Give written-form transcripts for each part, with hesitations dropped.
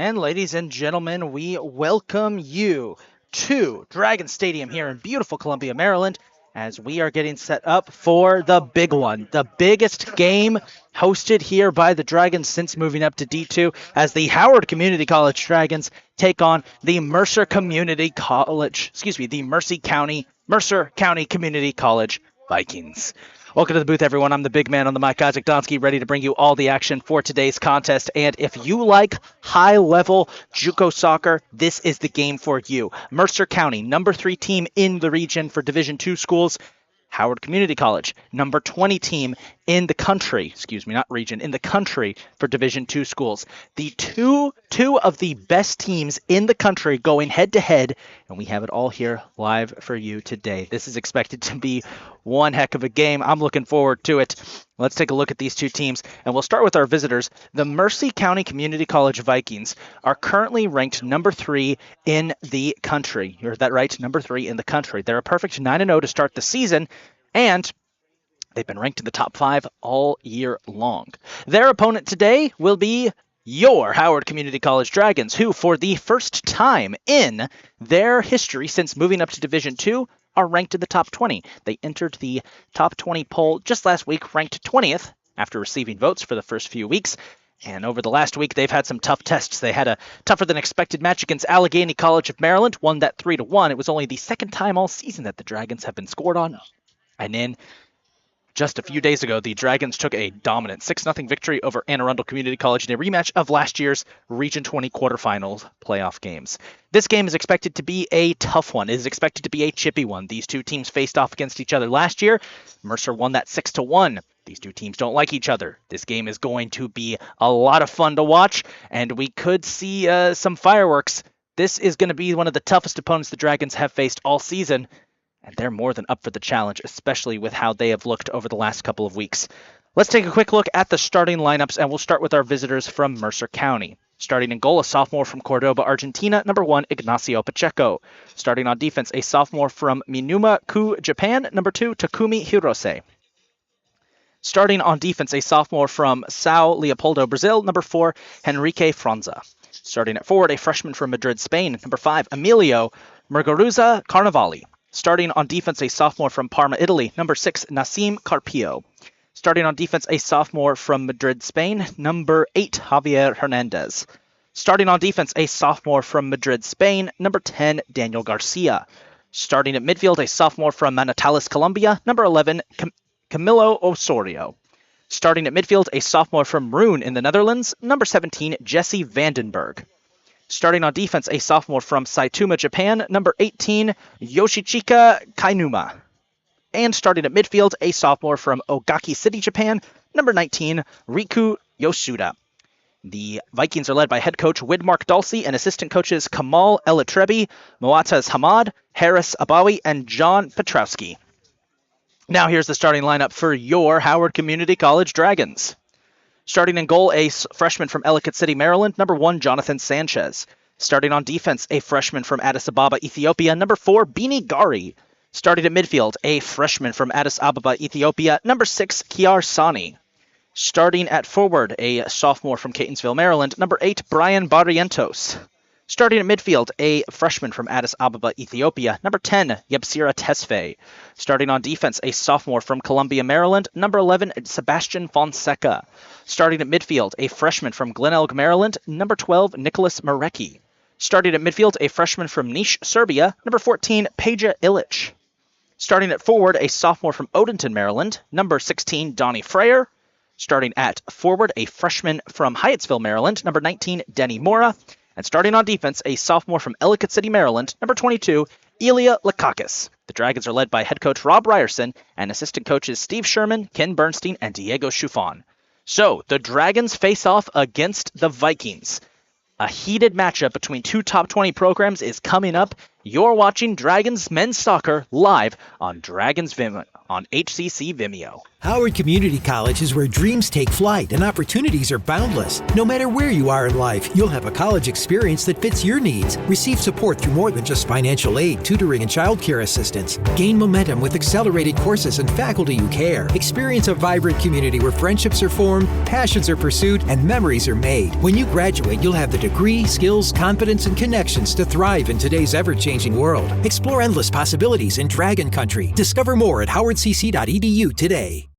And ladies and gentlemen, we welcome you to Dragon Stadium here in beautiful Columbia, Maryland, as we are getting set up for the big one, the biggest game hosted here by the Dragons since moving up to D2, as the Howard Community College Dragons take on the Mercer County Community College Vikings. Welcome to the booth, everyone. I'm the big man on the mic, Isaac Donsky, ready to bring you all the action for today's contest. And if you like high-level JUCO soccer, this is the game for you. Mercer County, number 3 team in the region for Division II schools. Howard Community College, number 20 team in the country, in the country for Division II schools. The two of the best teams in the country going head-to-head, and we have it all here live for you today. This is expected to be one heck of a game. I'm looking forward to it. Let's take a look at these two teams, and we'll start with our visitors. The Mercer County Community College Vikings are currently ranked number 3 in the country. You heard that right, number 3 in the country. They're a perfect 9-0 to start the season, and they've been ranked in the top 5 all year long. Their opponent today will be your Howard Community College Dragons, who for the first time in their history since moving up to Division II are ranked in the top 20. They entered the top 20 poll just last week, ranked 20th after receiving votes for the first few weeks. And over the last week, they've had some tough tests. They had a tougher-than-expected match against Allegheny College of Maryland, won that 3-1. It was only the second time all season that the Dragons have been scored on. And then just a few days ago, the Dragons took a dominant 6-0 victory over Anne Arundel Community College in a rematch of last year's Region 20 quarterfinals playoff games. This game is expected to be a tough one. It is expected to be a chippy one. These two teams faced off against each other last year. Mercer won that 6-1. These two teams don't like each other. This game is going to be a lot of fun to watch, and we could see some fireworks. This is going to be one of the toughest opponents the Dragons have faced all season, and they're more than up for the challenge, especially with how they have looked over the last couple of weeks. Let's take a quick look at the starting lineups, and we'll start with our visitors from Mercer County. Starting in goal, a sophomore from Cordoba, Argentina, number 1, Ignacio Pacheco. Starting on defense, a sophomore from Minuma-ku, Japan, number 2, Takumi Hirose. Starting on defense, a sophomore from Sao Leopoldo, Brazil, number 4, Henrique Franza. Starting at forward, a freshman from Madrid, Spain, number 5, Emilio Muguruza Carnevali. Starting on defense, a sophomore from Parma, Italy, number 6, Nassim Carpio. Starting on defense, a sophomore from Madrid, Spain, number 8, Javier Hernandez. Starting on defense, a sophomore from Madrid, Spain, number 10, Daniel Garcia. Starting at midfield, a sophomore from Manizales, Colombia, number 11, Camilo Osorio. Starting at midfield, a sophomore from Roon in the Netherlands, number 17, Jesse Vandenberg. Starting on defense, a sophomore from Saitama, Japan, number 18, Yoshichika Kainuma. And starting at midfield, a sophomore from Ogaki City, Japan, number 19, Riku Yosuda. The Vikings are led by head coach Widmark Dulcie and assistant coaches Kamal Elatrebi, Moataz Hamad, Harris Abawi, and John Petrowski. Now here's the starting lineup for your Howard Community College Dragons. Starting in goal, a freshman from Ellicott City, Maryland, number 1, Jonathan Sanchez. Starting on defense, a freshman from Addis Ababa, Ethiopia, number 4, Bini Gari. Starting at midfield, a freshman from Addis Ababa, Ethiopia, number 6, Kiar Sani. Starting at forward, a sophomore from Catonsville, Maryland, number 8, Brian Barrientos. Starting at midfield, a freshman from Addis Ababa, Ethiopia, number 10, Yebsira Tesfaye. Starting on defense, a sophomore from Columbia, Maryland, number 11, Sebastian Fonseca. Starting at midfield, a freshman from Glen Elg, Maryland, number 12, Nicholas Marecki. Starting at midfield, a freshman from Niš, Serbia, number 14, Peja Ilic. Starting at forward, a sophomore from Odenton, Maryland, number 16, Donnie Freyer. Starting at forward, a freshman from Hyattsville, Maryland, number 19, Denny Mora. And starting on defense, a sophomore from Ellicott City, Maryland, number 22, Ilya Lakakis. The Dragons are led by head coach Rob Ryerson and assistant coaches Steve Sherman, Ken Bernstein, and Diego Schufon. So, the Dragons face off against the Vikings. A heated matchup between two top 20 programs is coming up, You're watching Dragons Men's Soccer live on on HCC Vimeo. Howard Community College is where dreams take flight and opportunities are boundless. No matter where you are in life, you'll have a college experience that fits your needs. Receive support through more than just financial aid, tutoring, and childcare assistance. Gain momentum with accelerated courses and faculty who care. Experience a vibrant community where friendships are formed, passions are pursued, and memories are made. When you graduate, you'll have the degree, skills, confidence, and connections to thrive in today's ever-changing world. Explore endless possibilities in Dragon Country. Discover more at howardcc.edu today.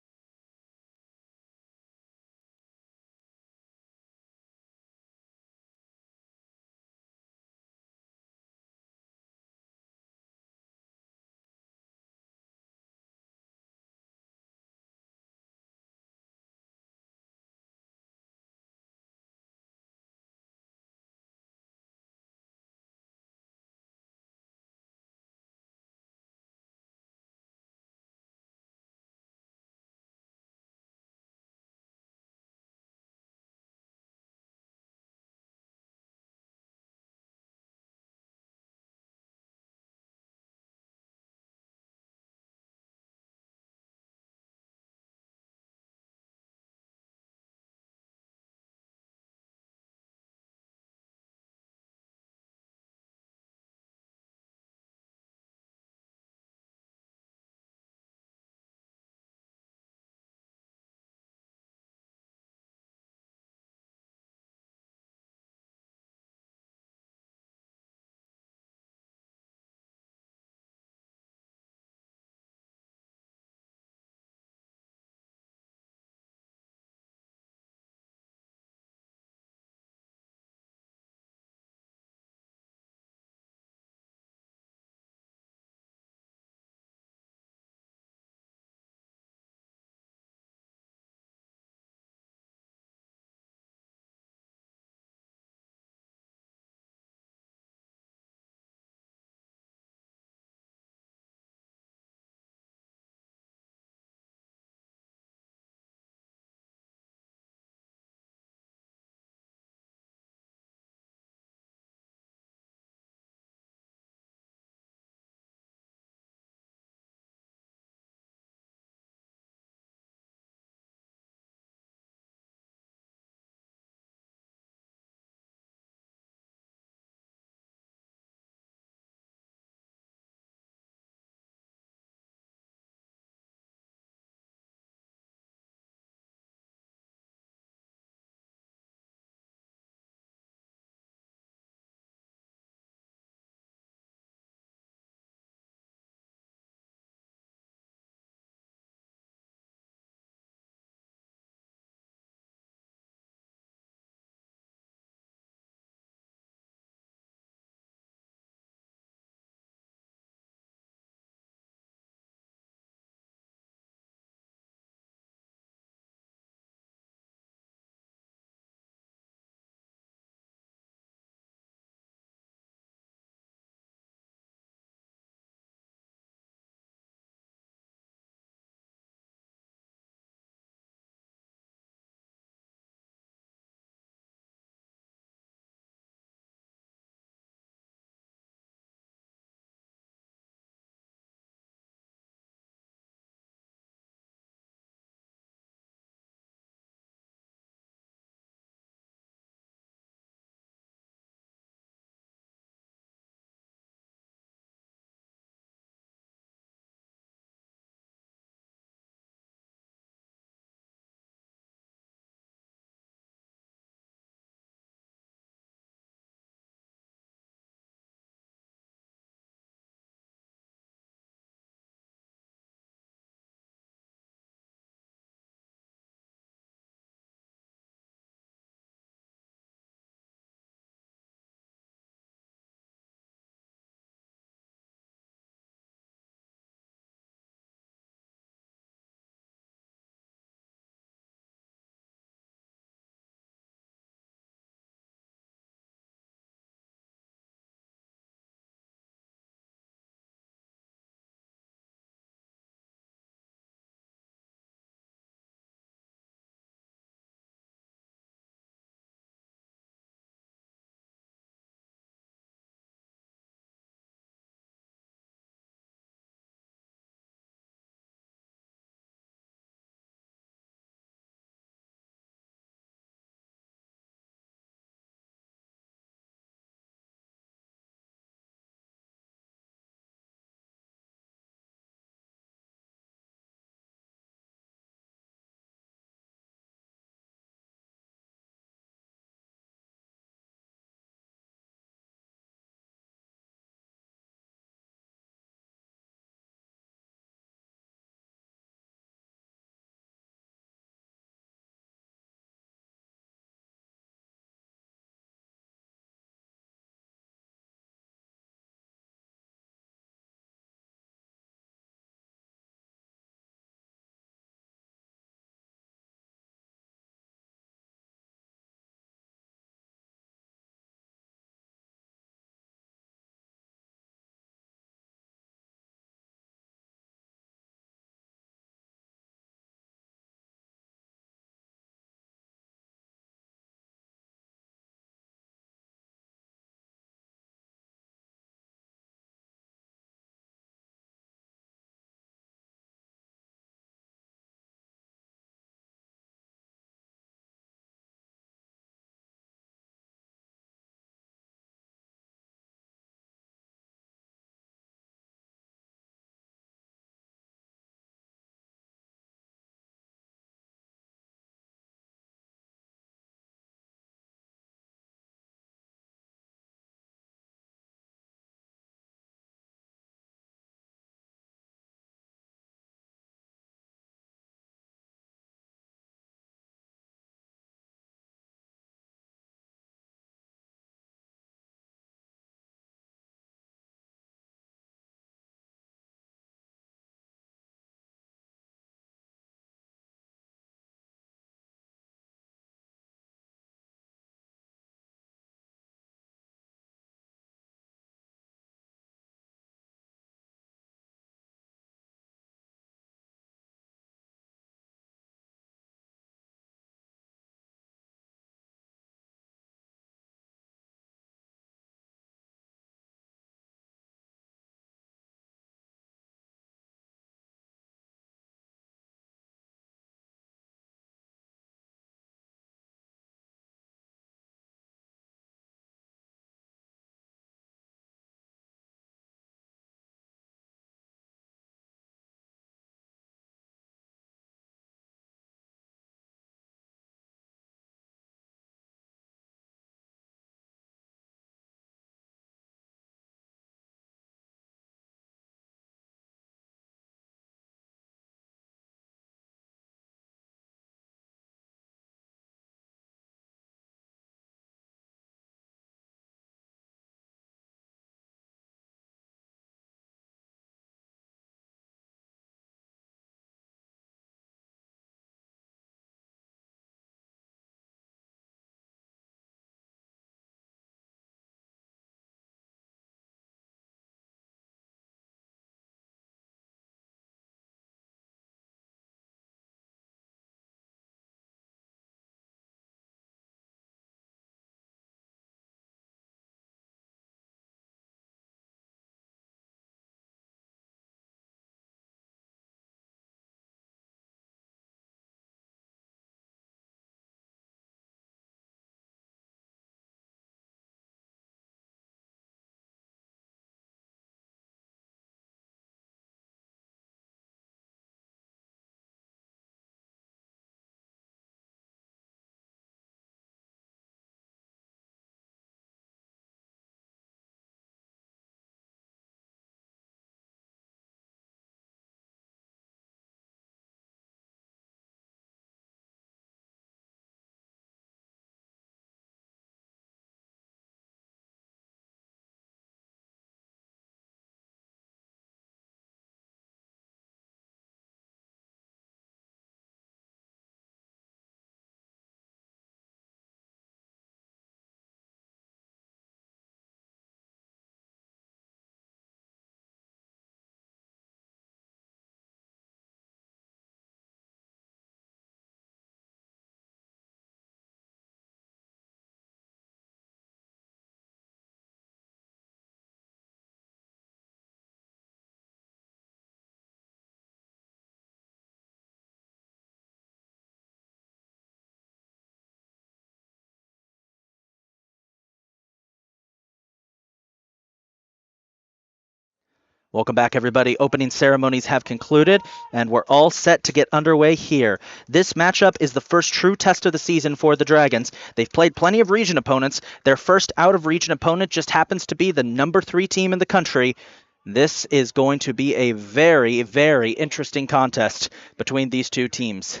Welcome back, everybody. Opening ceremonies have concluded, and we're all set to get underway here. This matchup is the first true test of the season for the Dragons. They've played plenty of region opponents. Their first out-of-region opponent just happens to be the number 3 team in the country. This is going to be a very, very interesting contest between these two teams.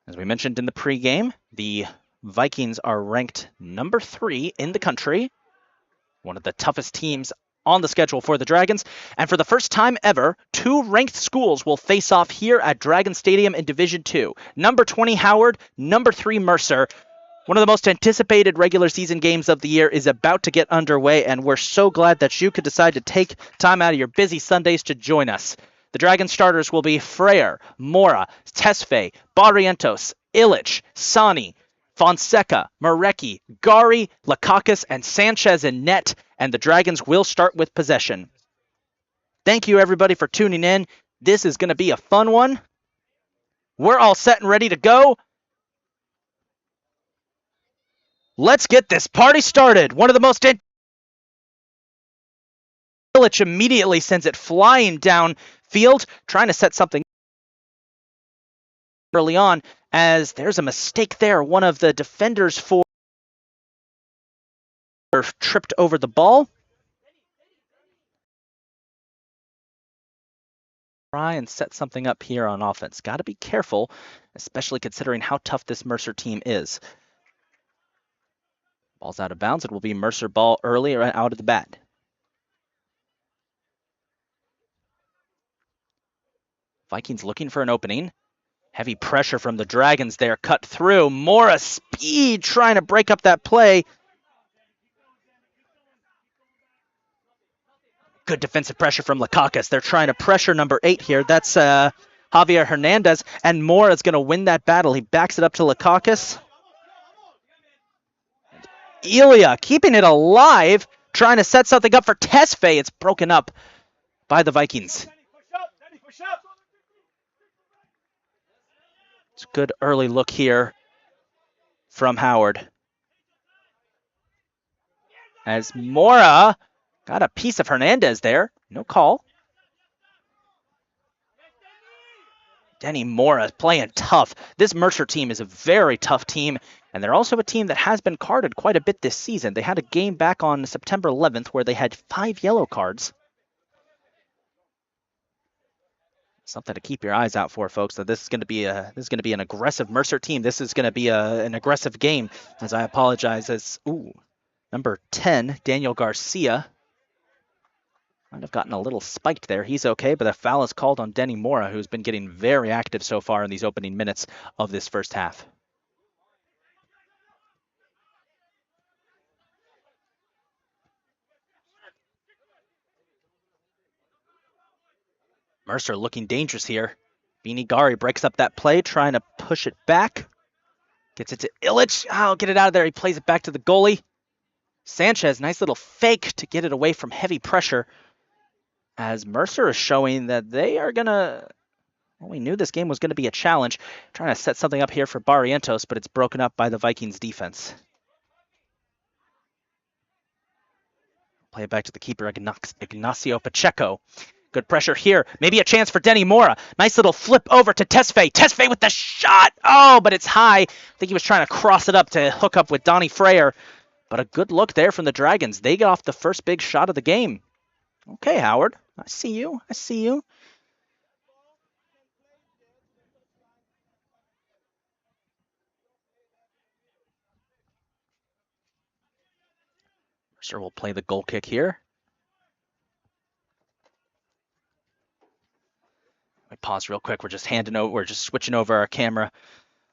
As we mentioned in the pregame, the Vikings are ranked number 3 in the country, one of the toughest teams on the schedule for the Dragons. And for the first time ever, 2 ranked schools will face off here at Dragon Stadium in Division 2. Number 20 Howard, number 3 Mercer. One of the most anticipated regular season games of the year is about to get underway, and we're so glad that you could decide to take time out of your busy Sundays to join us. The Dragon starters will be Freyer, Mora, Tesfaye, Barrientos, Illich, Sani, Fonseca, Marecki, Gari, Lakakis, and Sanchez in net, and the Dragons will start with possession. Thank you, everybody, for tuning in. This is going to be a fun one. We're all set and ready to go. Let's get this party started. One of the most... Illich immediately sends it flying downfield, trying to set something early on, as there's a mistake there. One of the defenders for tripped over the ball. Try and set something up here on offense. Got to be careful, especially considering how tough this Mercer team is. Ball's out of bounds. It will be Mercer ball early right out of the bat. Vikings looking for an opening. Heavy pressure from the Dragons there. Cut through. Mora speed trying to break up that play. Good defensive pressure from Lakakis. They're trying to pressure number 8 here. That's Javier Hernandez. And Mora's going to win that battle. He backs it up to Lakakis. Ilya keeping it alive. Trying to set something up for Tesfaye. It's broken up by the Vikings. It's a good early look here from Howard. As Mora got a piece of Hernandez there. No call. Denny Mora playing tough. This Mercer team is a very tough team, and they're also a team that has been carded quite a bit this season. They had a game back on September 11th where they had 5 yellow cards. Something to keep your eyes out for, folks. That this is going to be an aggressive Mercer team. This is going to be an aggressive game. As I apologize, as number 10 Daniel Garcia might have gotten a little spiked there. He's okay, but the foul is called on Denny Mora, who's been getting very active so far in these opening minutes of this first half. Mercer looking dangerous here. Beanie Gari breaks up that play, trying to push it back. Gets it to Illich. Oh, get it out of there. He plays it back to the goalie. Sanchez, nice little fake to get it away from heavy pressure. As Mercer is showing that they are going to... Well, we knew this game was going to be a challenge. Trying to set something up here for Barrientos, but it's broken up by the Vikings defense. Play it back to the keeper, Ignacio Pacheco. Good pressure here. Maybe a chance for Denny Mora. Nice little flip over to Tesfaye. Tesfaye with the shot. Oh, but it's high. I think he was trying to cross it up to hook up with Donnie Freyer. But a good look there from the Dragons. They get off the first big shot of the game. Okay, Howard. I see you. I see you. Mercer will play the goal kick here. Let me pause real quick. We're just switching over our camera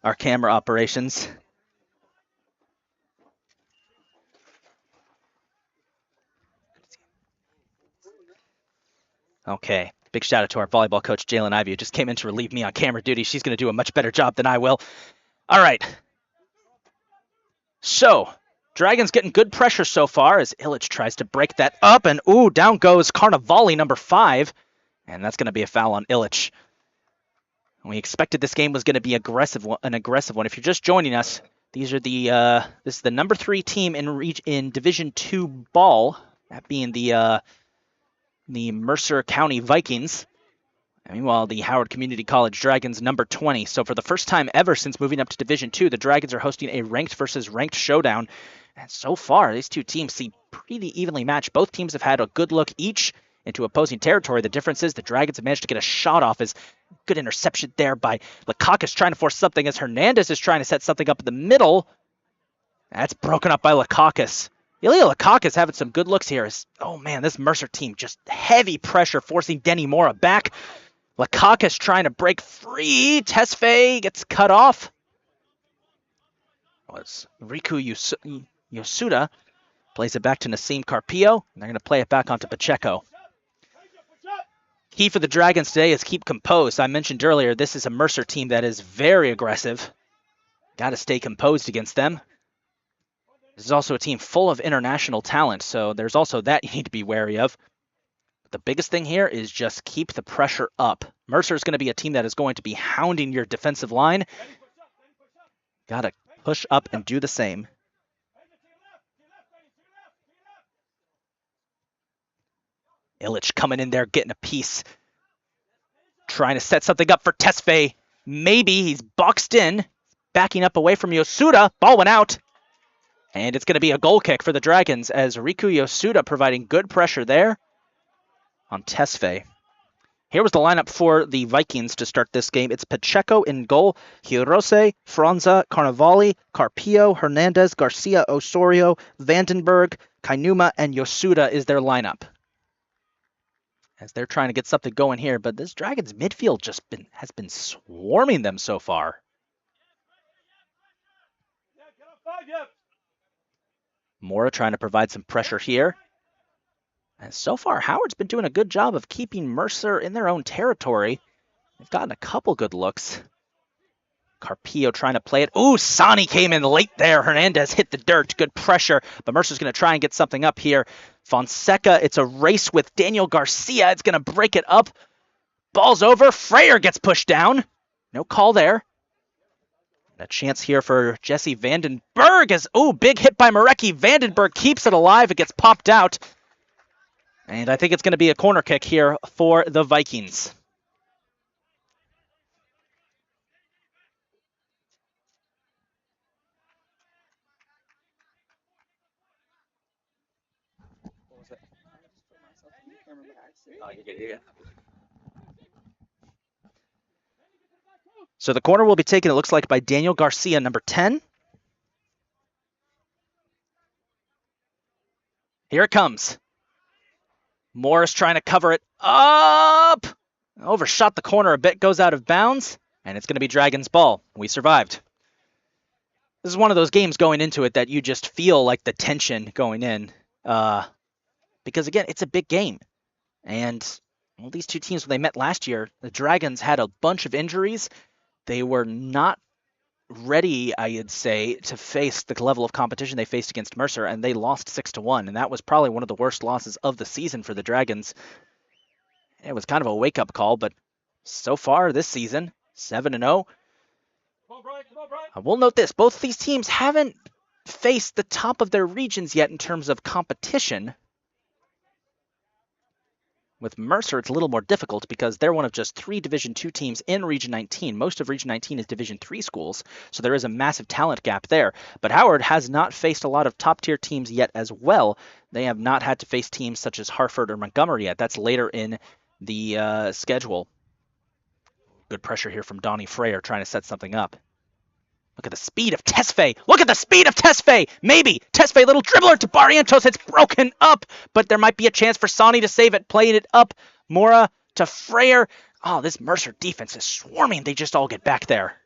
operations. Okay. Big shout out to our volleyball coach, Jalen Ivey, who just came in to relieve me on camera duty. She's going to do a much better job than I will. All right. So, Dragons getting good pressure so far as Illich tries to break that up. And, down goes Carnivali, number 5. And that's going to be a foul on Illich. We expected this game was going to be an aggressive one. If you're just joining us, these are this is the number 3 team in Division 2 ball, that being the Mercer County Vikings. Meanwhile, the Howard Community College Dragons, number 20. So for the first time ever since moving up to Division 2, the Dragons are hosting a ranked versus ranked showdown. And so far, these two teams seem pretty evenly matched. Both teams have had a good look each into opposing territory. The difference is the Dragons have managed to get a shot off. As good interception there by Lakakis trying to force something as Hernandez is trying to set something up in the middle. That's broken up by Lakakis. Ilya Lakakis having some good looks here. Oh man, this Mercer team just heavy pressure forcing Denny Mora back. Lakakis trying to break free. Tesfaye gets cut off. It's Riku Yosuda plays it back to Nassim Carpio, and they're going to play it back onto Pacheco. Key for the Dragons today is keep composed. I mentioned earlier, this is a Mercer team that is very aggressive. Got to stay composed against them. This is also a team full of international talent, so there's also that you need to be wary of. The biggest thing here is just keep the pressure up. Mercer is going to be a team that is going to be hounding your defensive line. Got to push up and do the same. Illich coming in there, getting a piece. Trying to set something up for Tesfaye. Maybe he's boxed in. Backing up away from Yosuda. Ball went out. And it's going to be a goal kick for the Dragons as Riku Yosuda providing good pressure there on Tesfaye. Here was the lineup for the Vikings to start this game. It's Pacheco in goal, Hirose, Franza, Carnevali, Carpio, Hernandez, Garcia, Osorio, Vandenberg, Kainuma, and Yosuda is their lineup. As they're trying to get something going here, but this Dragons midfield has been swarming them so far. Mora trying to provide some pressure here. And so far, Howard's been doing a good job of keeping Mercer in their own territory. They've gotten a couple good looks. Carpio trying to play it. Ooh, Sani came in late there. Hernandez hit the dirt. Good pressure, but Mercer's going to try and get something up here. Fonseca, it's a race with Daniel Garcia. It's going to break it up. Ball's over. Freyer gets pushed down. No call there. A chance here for Jesse Vandenberg. Big hit by Marecki. Vandenberg keeps it alive. It gets popped out. And I think it's going to be a corner kick here for the Vikings. So the corner will be taken, it looks like, by Daniel Garcia, number 10. Here it comes. Morris trying to cover it up. Overshot the corner a bit, goes out of bounds, and it's going to be Dragons' ball. We survived. This is one of those games going into it that you just feel like the tension going in. Because, again, it's a big game. And well, these two teams, when they met last year, the Dragons had a bunch of injuries. They were not ready, I'd say, to face the level of competition they faced against Mercer, and they lost 6-1, and that was probably one of the worst losses of the season for the Dragons. It was kind of a wake-up call, but so far this season, 7-0. I will note this, both these teams haven't faced the top of their regions yet in terms of competition. With Mercer, it's a little more difficult because they're one of just 3 Division II teams in Region 19. Most of Region 19 is Division III schools, so there is a massive talent gap there. But Howard has not faced a lot of top-tier teams yet as well. They have not had to face teams such as Hartford or Montgomery yet. That's later in the schedule. Good pressure here from Donnie Freyer trying to set something up. Look at the speed of Tesfaye. Look at the speed of Tesfaye. Maybe. Tesfaye, little dribbler to Barrientos. It's broken up, but there might be a chance for Sani to save it. Playing it up. Mora to Freyer. Oh, this Mercer defense is swarming. They just all get back there.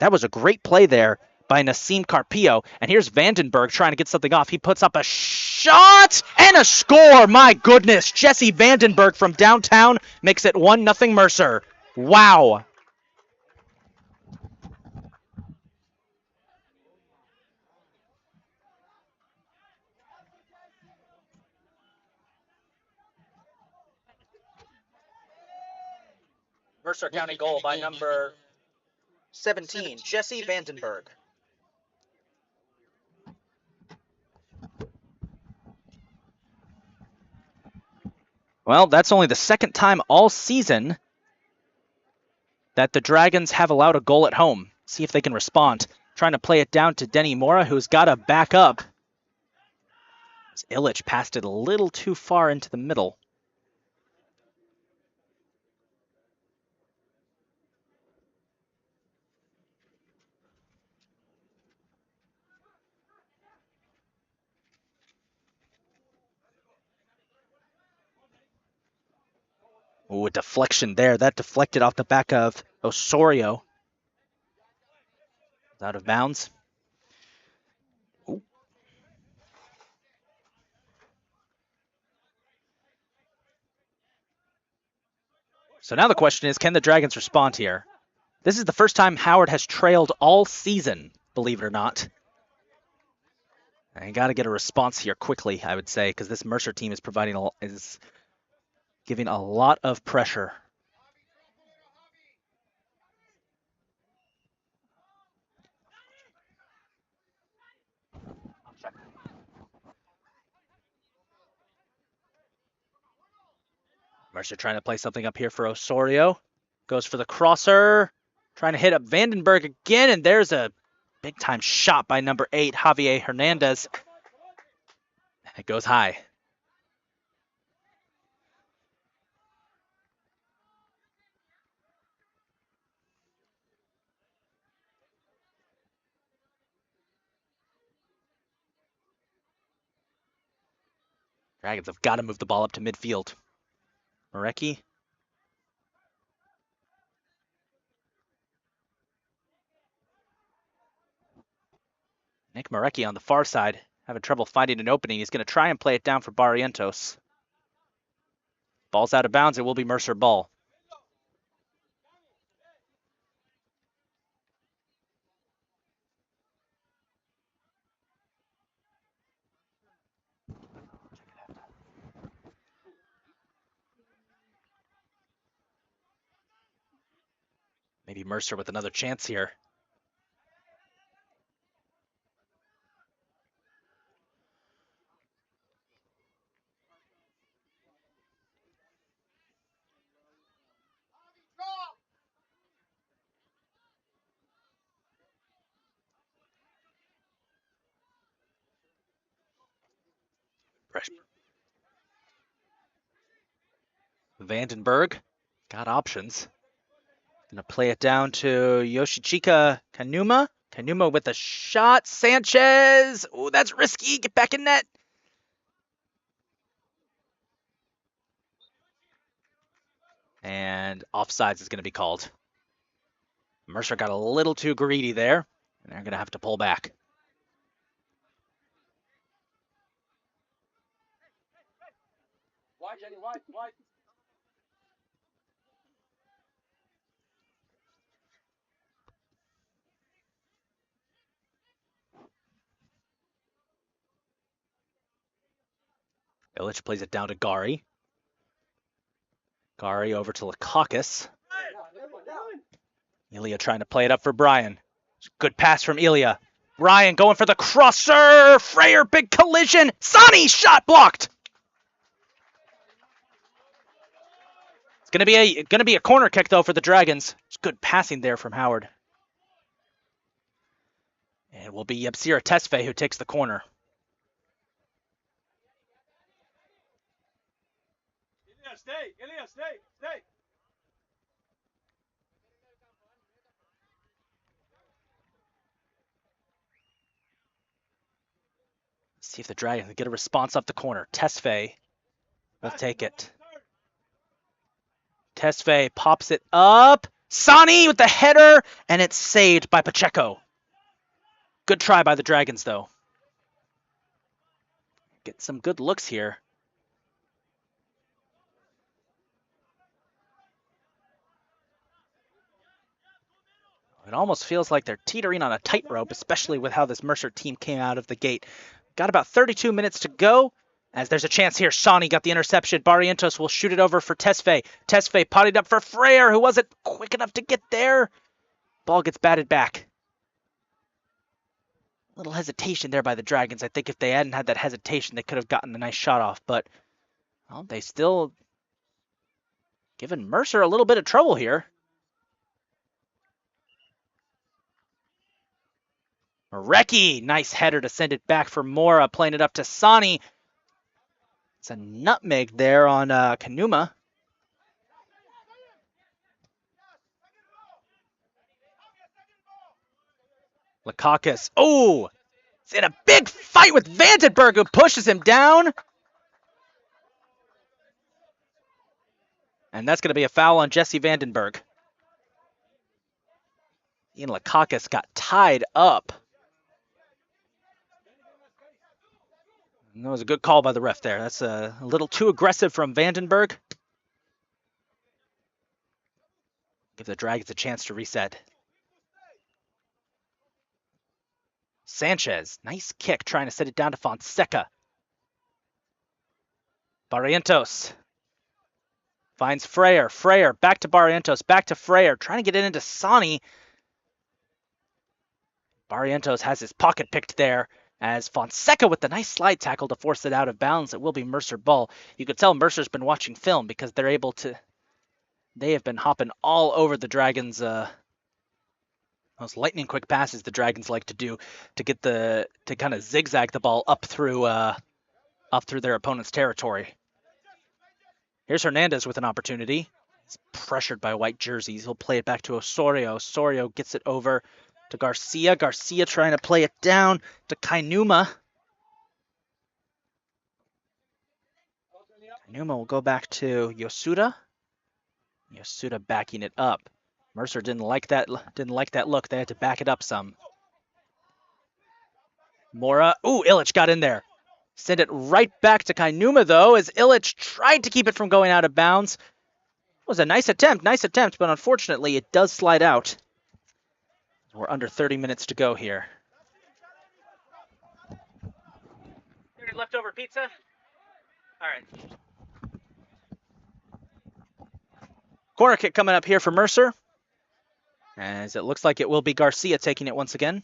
That was a great play there by Nassim Carpio. And here's Vandenberg trying to get something off. He puts up a shot and a score. My goodness. Jesse Vandenberg from downtown makes it 1-0 Mercer. Wow. Mercer County goal by number 17, Jesse Vandenberg. Well, that's only the second time all season that the Dragons have allowed a goal at home. See if they can respond. Trying to play it down to Denny Mora, who's got to back up. Illich passed it a little too far into the middle. Ooh, a deflection there. That deflected off the back of Osorio. Out of bounds. Ooh. So now the question is, can the Dragons respond here? This is the first time Howard has trailed all season, believe it or not. And got to get a response here quickly, I would say, because this Mercer team is giving a lot of pressure. Mercer trying to play something up here for Osorio. Goes for the crosser. Trying to hit up Vandenberg again, and there's a big-time shot by number 8, Javier Hernandez. It goes high. Dragons have got to move the ball up to midfield. Marecki. Nick Marecki on the far side, having trouble finding an opening. He's going to try and play it down for Barrientos. Ball's out of bounds. It will be Mercer ball. Maybe Mercer with another chance here. Vandenberg got options. Gonna play it down to Yoshichika Kanuma. Kanuma with a shot. Sanchez. Oh, that's risky. Get back in net. And offsides is going to be called. Mercer got a little too greedy there, and they're going to have to pull back. Why, Jenny? Why? Illich plays it down to Gari. Gari over to Lakakis. Ilya trying to play it up for Brian. Good pass from Ilya. Ryan going for the crosser. Freyer, big collision. Sonny, shot blocked. It's gonna be a corner kick though for the Dragons. It's good passing there from Howard. And it will be Yepsira Tesfaye who takes the corner. Ilya, stay. See if the Dragons can get a response up the corner. Tesfaye will take it. Tesfaye pops it up. Sani with the header, and it's saved by Pacheco. Good try by the Dragons, though. Get some good looks here. It almost feels like they're teetering on a tightrope, especially with how this Mercer team came out of the gate. Got about 32 minutes to go. As there's a chance here, Shawnee got the interception. Barrientos will shoot it over for Tesfaye. Tesfaye potted up for Frere, who wasn't quick enough to get there. Ball gets batted back. Little hesitation there by the Dragons. I think if they hadn't had that hesitation, they could have gotten a nice shot off. But well, they still giving Mercer a little bit of trouble here. Marecki, nice header to send it back for Mora, playing it up to Sani. It's a nutmeg there on Kanuma. Lakakis. Oh! It's in a big fight with Vandenberg, who pushes him down. And that's going to be a foul on Jesse Vandenberg. Ian Lakakis got tied up. And that was a good call by the ref there. That's a little too aggressive from Vandenberg. Give the Dragons a chance to reset. Sanchez, nice kick, trying to set it down to Fonseca. Barrientos finds Frere. Frere, back to Barrientos, back to Frere, trying to get it into Sani. Barrientos has his pocket picked there as Fonseca with the nice slide tackle to force it out of bounds. It will be Mercer ball. You could tell Mercer's been watching film because they're able to, they have been hopping all over the Dragons, those lightning quick passes the Dragons like to do to get to kind of zigzag the ball up through their opponent's territory. Here's Hernandez with an opportunity. He's pressured by white jerseys. He'll play it back to Osorio. Osorio gets it over to Garcia. Garcia trying to play it down to Kainuma. Kainuma will go back to Yosuda. Yosuda backing it up. Mercer didn't like that look. They had to back it up some. Mora. Ooh, Illich got in there. Send it right back to Kainuma, though, as Illich tried to keep it from going out of bounds. It was a nice attempt, but unfortunately it does slide out. We're under 30 minutes to go here. Leftover pizza? All right. Corner kick coming up here for Mercer, as it looks like it will be Garcia taking it once again.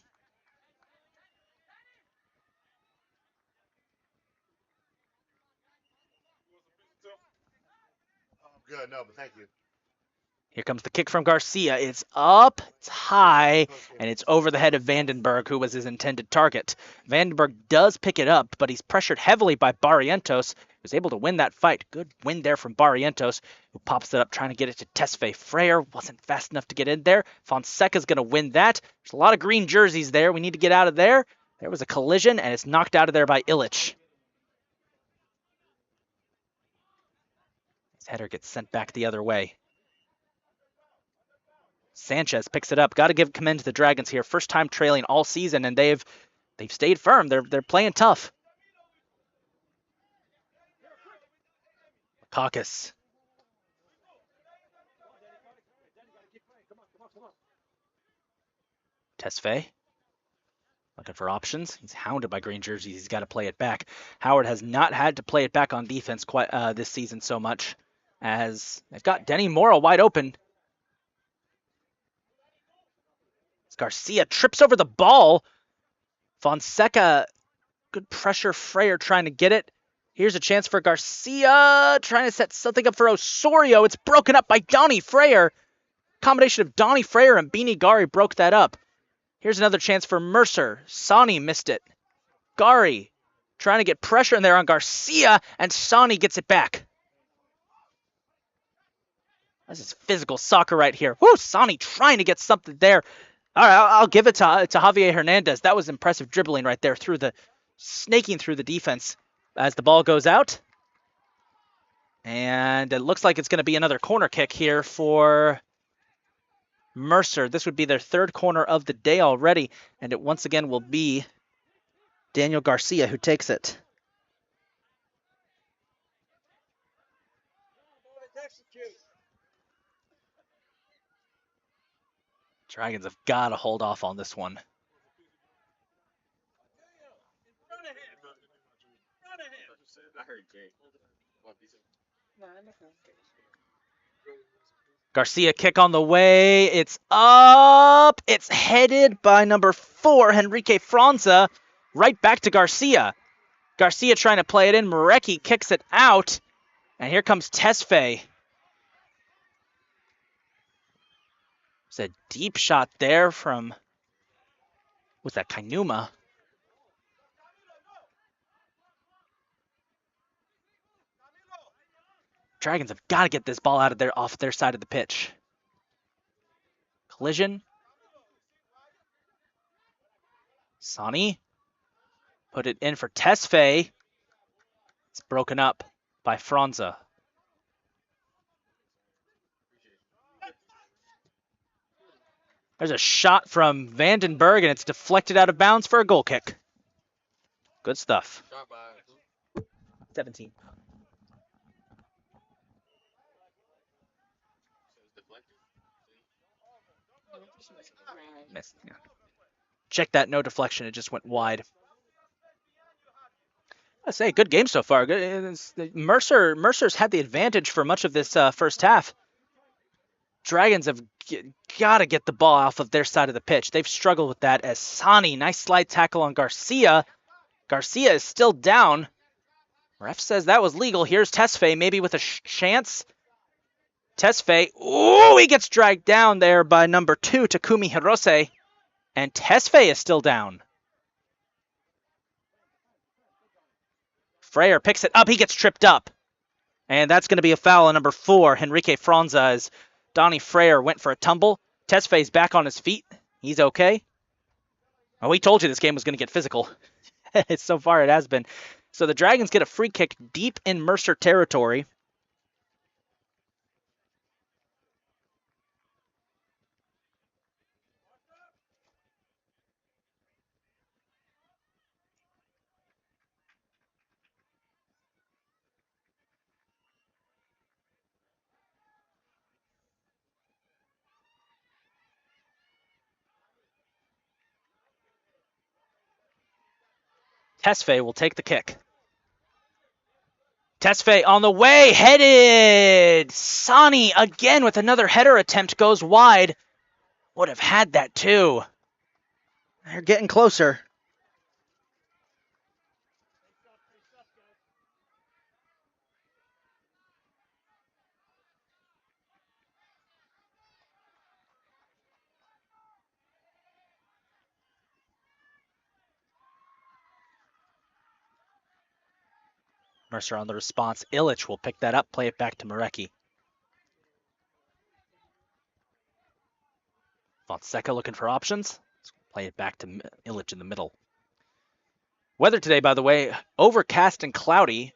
Good, no, but thank you. Here comes the kick from Garcia. It's up, it's high, and it's over the head of Vandenberg, who was his intended target. Vandenberg does pick it up, but he's pressured heavily by Barrientos, who's able to win that fight. Good win there from Barrientos, who pops it up, trying to get it to Tesfaye. Frere wasn't fast enough to get in there. Fonseca's going to win that. There's a lot of green jerseys there. We need to get out of there. There was a collision, and it's knocked out of there by Illich. His header gets sent back the other way. Sanchez picks it up. Got to give commend to the Dragons here. First time trailing all season, and they've stayed firm. They're playing tough. Caucus. Tesfaye. Looking for options. He's hounded by green jerseys. He's got to play it back. Howard has not had to play it back on defense quite this season so much, as they've got Denny Mora wide open. Garcia trips over the ball. Fonseca, good pressure. Frere trying to get it. Here's a chance for Garcia, trying to set something up for Osorio. It's broken up by Donnie Frere. Combination of Donnie Frere and Beanie Gari broke that up. Here's another chance for Mercer. Sani missed it. Gari trying to get pressure in there on Garcia, and Sani gets it back. This is physical soccer right here. Woo, Sani trying to get something there. All right, I'll give it to Javier Hernandez. That was impressive dribbling right there, snaking through the defense as the ball goes out. And it looks like it's going to be another corner kick here for Mercer. This would be their third corner of the day already, and it once again will be Daniel Garcia who takes it. Dragons have got to hold off on this one. Garcia kick on the way. It's up. It's headed by number 4, Henrique Franza. Right back to Garcia. Garcia trying to play it in. Marecki kicks it out. And here comes Tesfaye. There's a deep shot there from, was that Kainuma? Dragons have got to get this ball out of there, off their side of the pitch. Collision. Sonny. Put it in for Tesfaye. It's broken up by Franza. There's a shot from Vandenberg, and it's deflected out of bounds for a goal kick. Good stuff. 17. Missed. Yeah. Check that, no deflection. It just went wide. I say, good game so far. Mercer's had the advantage for much of this first half. Dragons have got to get the ball off of their side of the pitch. They've struggled with that as Sani, nice slide tackle on Garcia. Garcia is still down. Ref says that was legal. Here's Tesfaye, maybe with a chance. Tesfaye, ooh, he gets dragged down there by number 2, Takumi Hirose. And Tesfaye is still down. Freyer picks it up. He gets tripped up. And that's going to be a foul on number 4, Henrique Franza, as Donnie Freyer went for a tumble. Tesfaye's back on his feet. He's okay. Oh, we told you this game was going to get physical. So far it has been. So the Dragons get a free kick deep in Mercer territory. Tesfaye will take the kick. Tesfaye on the way, headed! Sani again with another header attempt, goes wide. Would have had that too. They're getting closer. Mercer on the response. Illich will pick that up, play it back to Marecki. Fonseca looking for options. Let's play it back to Illich in the middle. Weather today, by the way, overcast and cloudy.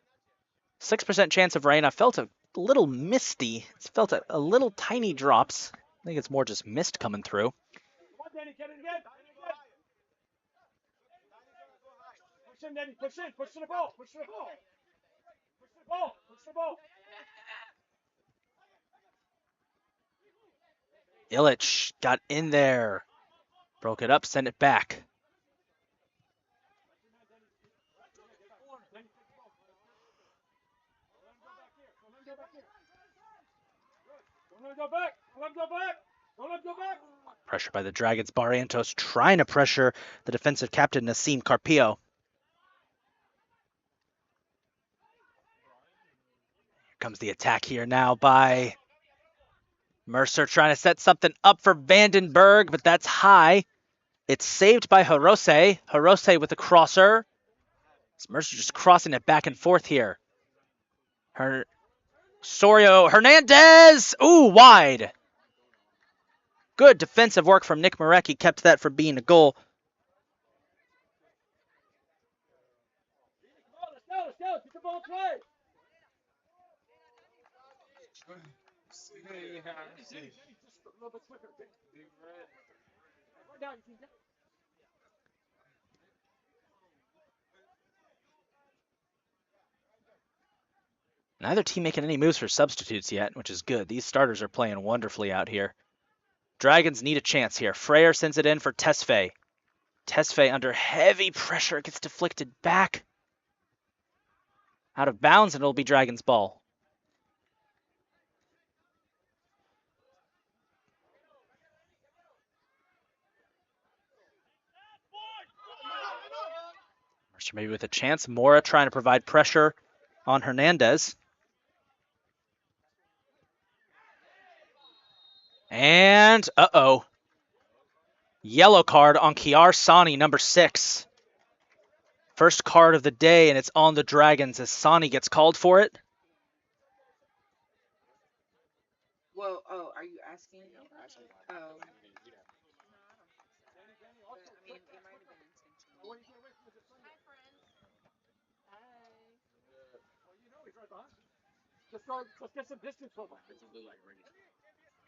6% chance of rain. I felt a little misty. It's felt a little tiny drops. I think it's more just mist coming through. Push the ball. Illich got in there. Broke it up, sent it back. Pressure by the Dragons. Barrientos trying to pressure the defensive captain, Nassim Carpio. Here comes the attack here now by Mercer, trying to set something up for Vandenberg, but that's high. It's saved by Hirose. Hirose with a crosser. It's Mercer just crossing it back and forth here. Sorio Hernandez! Ooh, wide. Good defensive work from Nick Marecki. Kept that from being a goal. Neither team making any moves for substitutes yet, which is good. These starters are playing wonderfully out here. Dragons need a chance here. Freyer sends it in for Tesfaye. Tesfaye under heavy pressure gets deflected back. Out of bounds, and it'll be Dragon's ball. Mercer maybe with a chance. Mora trying to provide pressure on Hernandez. And, uh-oh. Yellow card on Kiar Sani, number 6. First card of the day, and it's on the Dragons as Sani gets called for it. Well, oh, are you asking? Oh.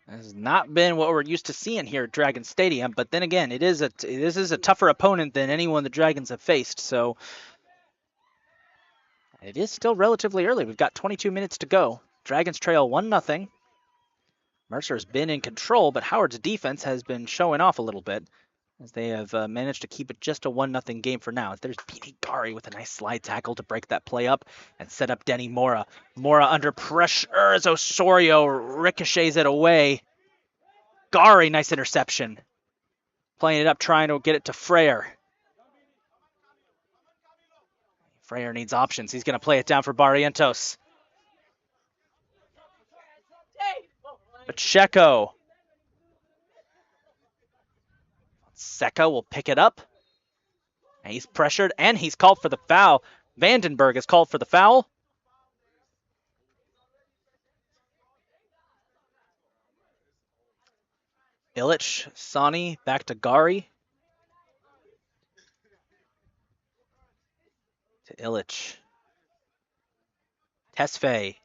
Has not been what we're used to seeing here at Dragon Stadium, but then again, this is a tougher opponent than anyone the Dragons have faced, so it is still relatively early. We've got 22 minutes to go. Dragons trail 1-0. Mercer's been in control, but Howard's defense has been showing off a little bit as they have managed to keep it just a 1-0 game for now. There's Beanie Gari with a nice slide tackle to break that play up and set up Denny Mora. Mora under pressure as Osorio ricochets it away. Gari, nice interception. Playing it up, trying to get it to Freyer. Freyer needs options. He's going to play it down for Barrientos. Pacheco. Fonseca will pick it up. And he's pressured, and he's called for the foul. Vandenberg is called for the foul. Illich, Sani, back to Gari. To Illich. Tesfaye.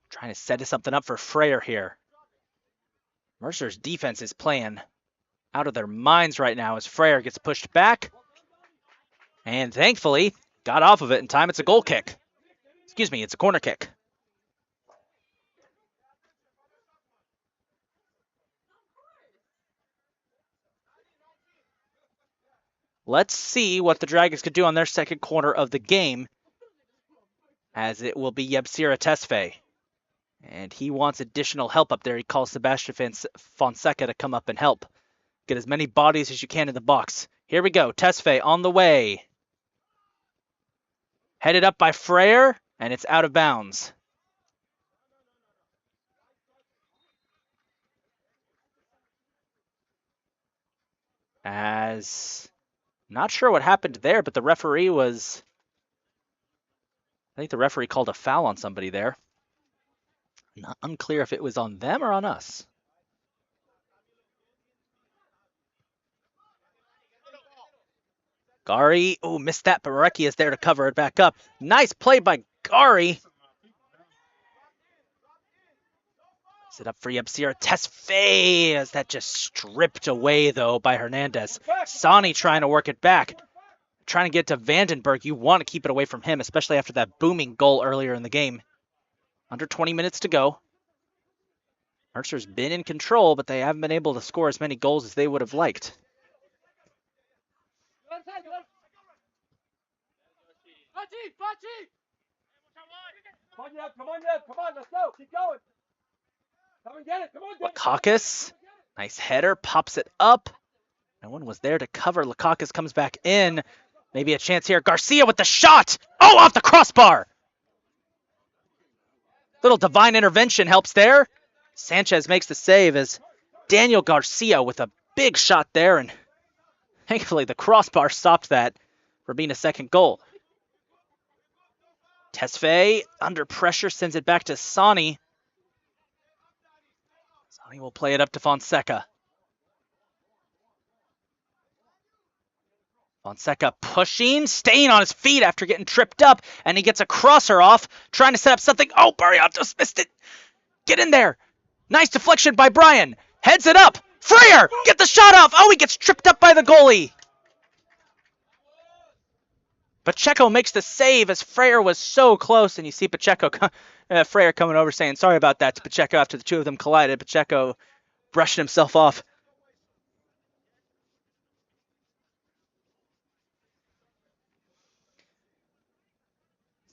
Trying to set something up for Freyer here. Mercer's defense is playing out of their minds right now as Freyer gets pushed back. And thankfully, got off of it in time. It's a goal kick. Excuse me, it's a corner kick. Let's see what the Dragons could do on their second corner of the game, as it will be Yebsira Tesfaye. And he wants additional help up there. He calls Sebastian Fonseca to come up and help. Get as many bodies as you can in the box. Here we go. Tesfaye on the way. Headed up by Freyer, and it's out of bounds. As not sure what happened there, but the referee was... I think the referee called a foul on somebody there. Not unclear if it was on them or on us. Gari, oh, missed that, but Marecki is there to cover it back up. Nice play by Gari. Set up for Yebsira Tesfaye as that just stripped away, though, by Hernandez. Sani trying to work it back. Trying to get to Vandenberg. You want to keep it away from him, especially after that booming goal earlier in the game. Under 20 minutes to go. Mercer's been in control, but they haven't been able to score as many goals as they would have liked. Come on, let's go. Keep going. Come and get it. Come on, Lakakis, nice header, pops it up. No one was there to cover. Lakakis comes back in. Maybe a chance here. Garcia with the shot. Oh, off the crossbar. Little divine intervention helps there. Sanchez makes the save as Daniel Garcia with a big shot there, and thankfully the crossbar stopped that for being a second goal. Tesfaye under pressure sends it back to Sani. Sani will play it up to Fonseca. Fonseca pushing, staying on his feet after getting tripped up, and he gets a crosser off, trying to set up something. Oh, Barrientos missed it. Get in there. Nice deflection by Brian. Heads it up. Freyer, get the shot off. Oh, he gets tripped up by the goalie. Pacheco makes the save as Freyer was so close, and you see Pacheco, Freyer coming over saying, sorry about that to Pacheco after the two of them collided. Pacheco brushing himself off.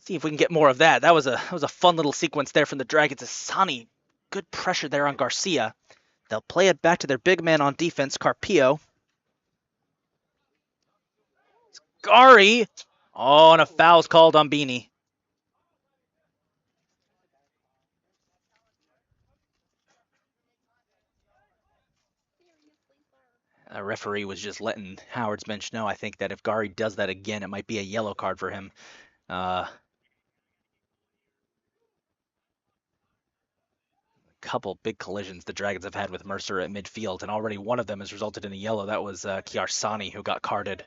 See if we can get more of that. That was a fun little sequence there from the Dragons. Asani, good pressure there on Garcia. They'll play it back to their big man on defense, Carpio. Gari. Oh, and a foul's called on Beanie. A referee was just letting Howard's bench know, I think, that if Gari does that again, it might be a yellow card for him. Couple big collisions the Dragons have had with Mercer at midfield, and already one of them has resulted in a yellow. That was Kiarsani who got carded.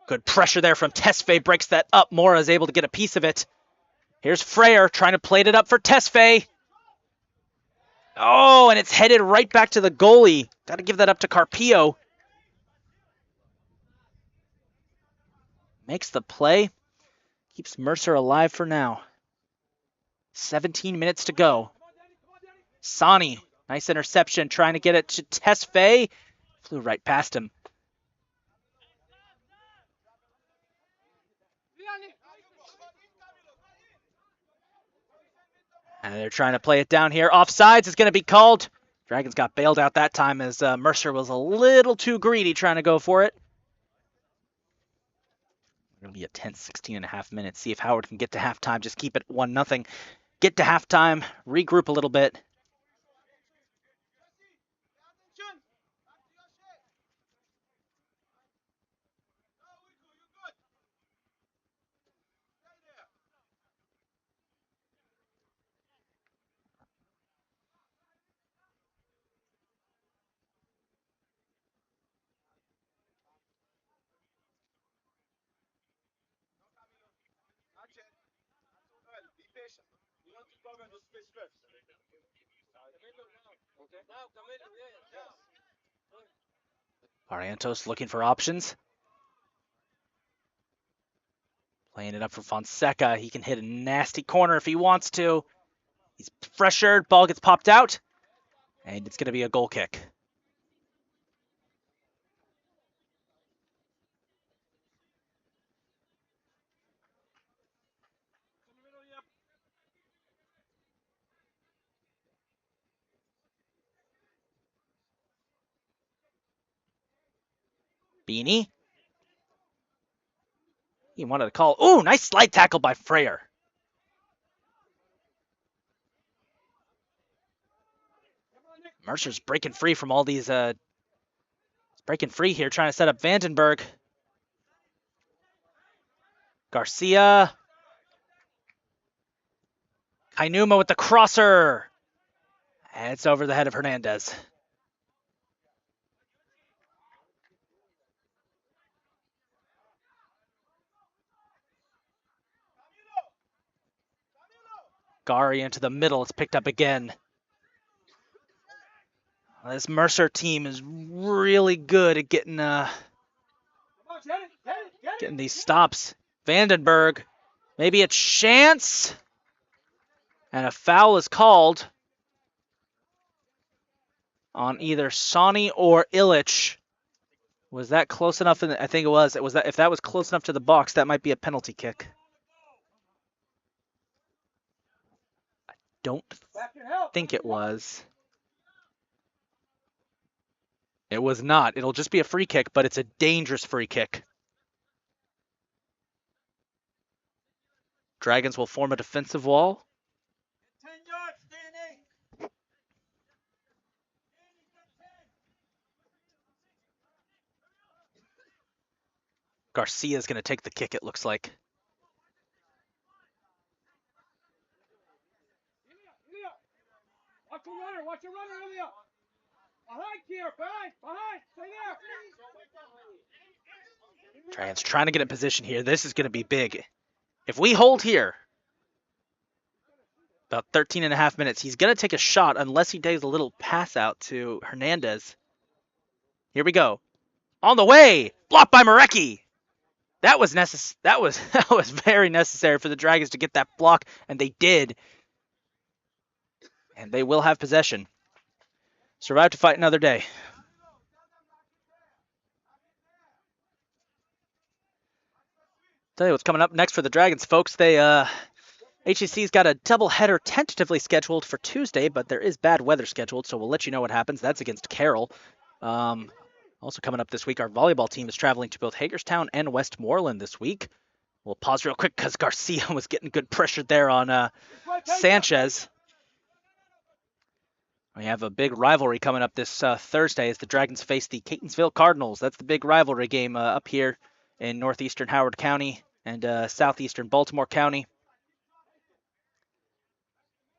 Good pressure there from Tesfaye, breaks that up. Mora is able to get a piece of it. Here's Freyr trying to plate it up for Tesfaye. Oh, and it's headed right back to the goalie. Got to give that up to Carpio. Makes the play. Keeps Mercer alive for now. 17 minutes to go. Sani, nice interception, trying to get it to Tesfaye. Flew right past him. And they're trying to play it down here. Offsides is going to be called. Dragons got bailed out that time as Mercer was a little too greedy trying to go for it. It'll be a tense 16.5 minutes. See if Howard can get to halftime. Just keep it 1-0. Get to halftime. Regroup a little bit. Barrientos looking for options. Playing it up for Fonseca. He can hit a nasty corner if he wants to. He's pressured. Ball gets popped out. And it's going to be a goal kick. Beanie. He wanted to call. Ooh, nice slide tackle by Freyr. Mercer's breaking free from all these. Breaking free here, trying to set up Vandenberg. Garcia. Kainuma with the crosser. And it's over the head of Hernandez. Gari into the middle. It's picked up again. This Mercer team is really good at getting these stops. Vandenberg. Maybe a chance. And a foul is called on either Sani or Illich. Was that close enough? I think it was. If that was close enough to the box, that might be a penalty kick. I don't think it was. It was not. It'll just be a free kick, but it's a dangerous free kick. Dragons will form a defensive wall. Garcia's going to take the kick, it looks like. Watch your runner, Ilya. Behind here, behind, stay there. Dragons trying to get in position here. This is going to be big. If we hold here, about 13.5 minutes, he's going to take a shot unless he does a little pass out to Hernandez. Here we go. On the way, blocked by Marecki. That was very necessary for the Dragons to get that block, and they did. And they will have possession. Survive to fight another day. Tell you what's coming up next for the Dragons, folks. HCC's got a doubleheader tentatively scheduled for Tuesday, but there is bad weather scheduled, so we'll let you know what happens. That's against Carroll. Also coming up this week, our volleyball team is traveling to both Hagerstown and Westmoreland this week. We'll pause real quick because Garcia was getting good pressure there on Sanchez. We have a big rivalry coming up this Thursday as the Dragons face the Catonsville Cardinals. That's the big rivalry game up here in northeastern Howard County and southeastern Baltimore County.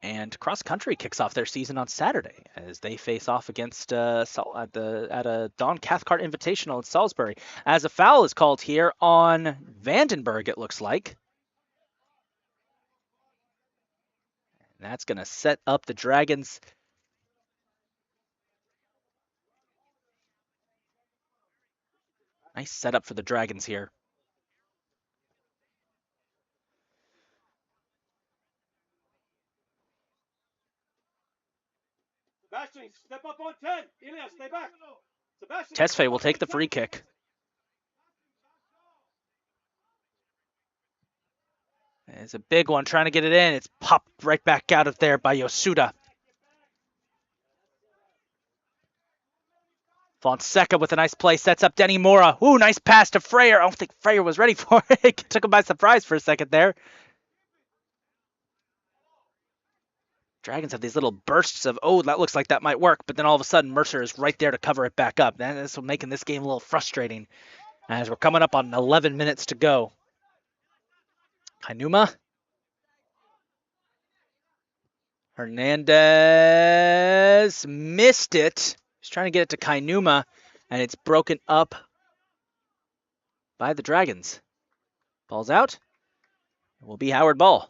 And cross country kicks off their season on Saturday as they face off against at a Don Cathcart Invitational in Salisbury. As a foul is called here on Vandenberg, it looks like. And that's going to set up the Dragons. Nice setup for the Dragons here. Sebastian, step up on 10. Ilya, stay back. Sebastian. Tesfaye will take the free kick. It's a big one, trying to get it in. It's popped right back out of there by Yosuda. Fonseca with a nice play, sets up Denny Mora. Ooh, nice pass to Freyer. I don't think Freyer was ready for it. Took him by surprise for a second there. Dragons have these little bursts of, oh, that looks like that might work, but then all of a sudden Mercer is right there to cover it back up. That's what's making this game a little frustrating as we're coming up on 11 minutes to go. Kainuma. Hernandez missed it. He's trying to get it to Kainuma, and it's broken up by the Dragons. Ball's out. It will be Howard ball.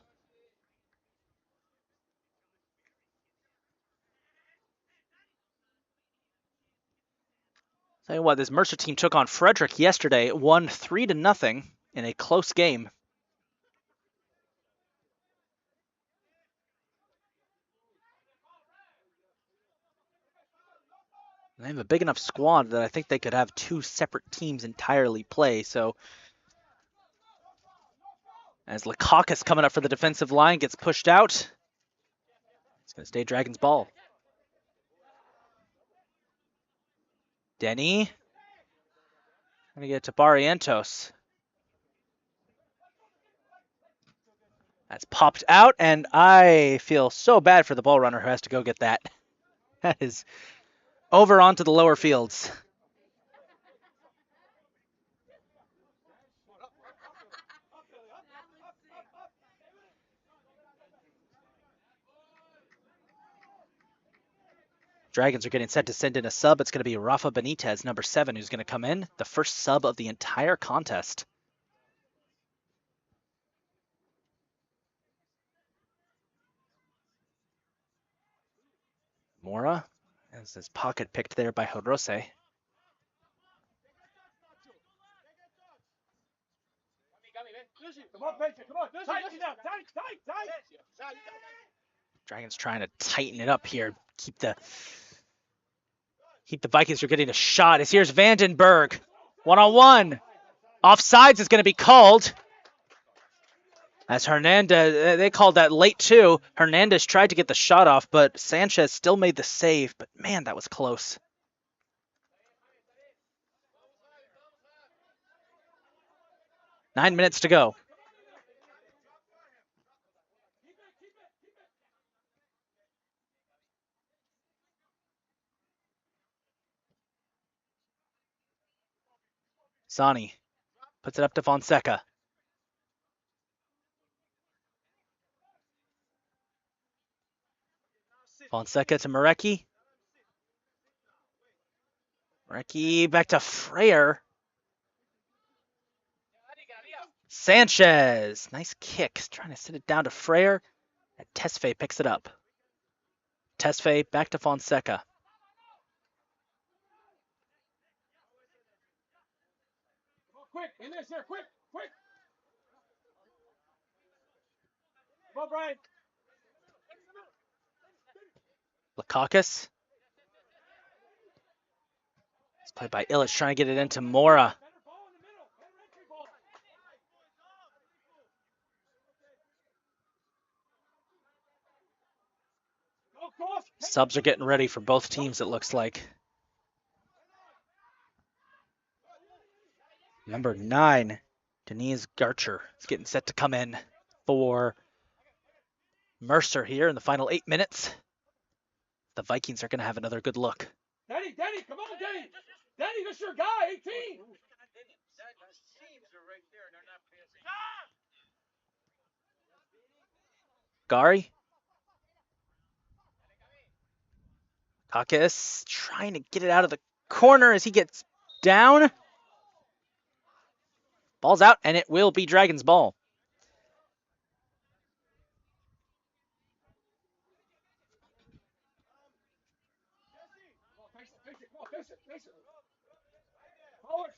Tell you what, this Mercer team took on Frederick yesterday, won 3-0 in a close game. They have a big enough squad that I think they could have two separate teams entirely play. So as Lakakis coming up for the defensive line gets pushed out, it's going to stay Dragons ball. Denny. Going to get to Barrientos. That's popped out, and I feel so bad for the ball runner who has to go get that. That is over onto the lower fields. Dragons are getting set to send in a sub. It's going to be Rafa Benitez, number 7, who's going to come in. The first sub of the entire contest. Mora has his pocket picked there by Horose. Come on, Benji, come on. Tighten it up. Tight. Dragons trying to tighten it up here. Keep the Vikings from getting a shot. As here's Vandenberg. 1-on-1. Offsides is going to be called. As Hernandez, they called that late too. Hernandez tried to get the shot off, but Sanchez still made the save. But man, that was close. Nine minutes to go. Sani puts it up to Fonseca. Fonseca to Marecki. Marecki back to Freyer. Sanchez. Nice kick. Trying to send it down to Freyer. And Tesfaye picks it up. Tesfaye back to Fonseca. Quick, in there, sir. Quick. Come on, Brian. Lakakis. It's played by Illich, trying to get it into Mora. Subs are getting ready for both teams, it looks like. Number 9, Denise Garcher is getting set to come in for Mercer here in the final 8 minutes. The Vikings are going to have another good look. Denny, come on, Denny. Denny, this your guy, 18. Gary. Kakis trying to get it out of the corner as he gets down. Ball's out, and it will be Dragon's ball.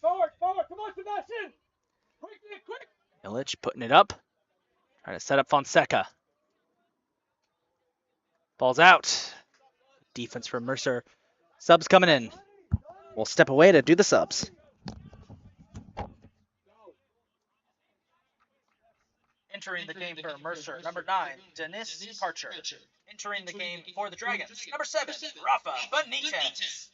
Forward. Come on, Sebastian. Quick. Illich putting it up. Trying to set up Fonseca. Ball's out. Defense from Mercer. Subs coming in. We'll step away to do the subs. Entering the game for Mercer, number 9, Denise Parcher. Entering the game for the Dragons, number 7, Rafa Benitez.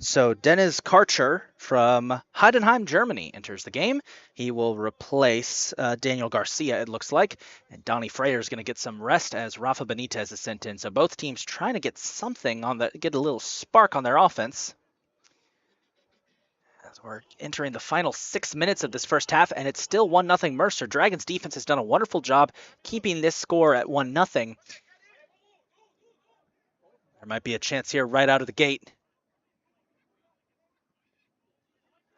So Dennis Karcher from Heidenheim, Germany enters the game. He will replace Daniel Garcia, it looks like. And Donnie Freyer is going to get some rest as Rafa Benitez is sent in. So both teams trying to get something get a little spark on their offense. As we're entering the final 6 minutes of this first half, and it's still 1-0 Mercer. Dragons defense has done a wonderful job keeping this score at 1-0. There might be a chance here right out of the gate.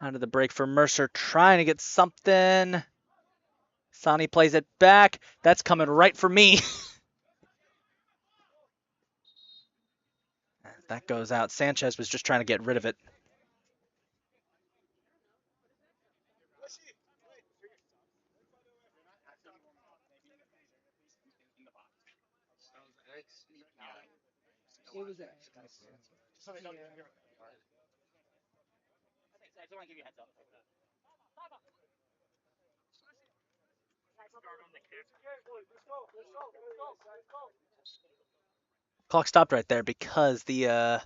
Out of the break for Mercer, trying to get something. Sani plays it back. That's coming right for me. That goes out. Sanchez was just trying to get rid of it. What was that? Clock stopped right there because the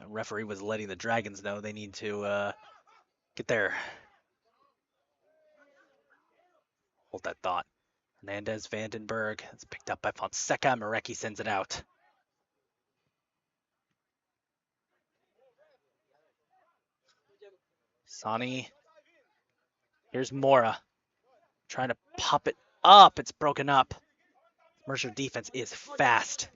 referee was letting the Dragons know they need to get there. Hold that thought. Hernandez, Vandenberg. It's picked up by Fonseca. Marecki sends it out. Sani. Here's Mora. Trying to pop it up. It's broken up. Mercer defense is fast.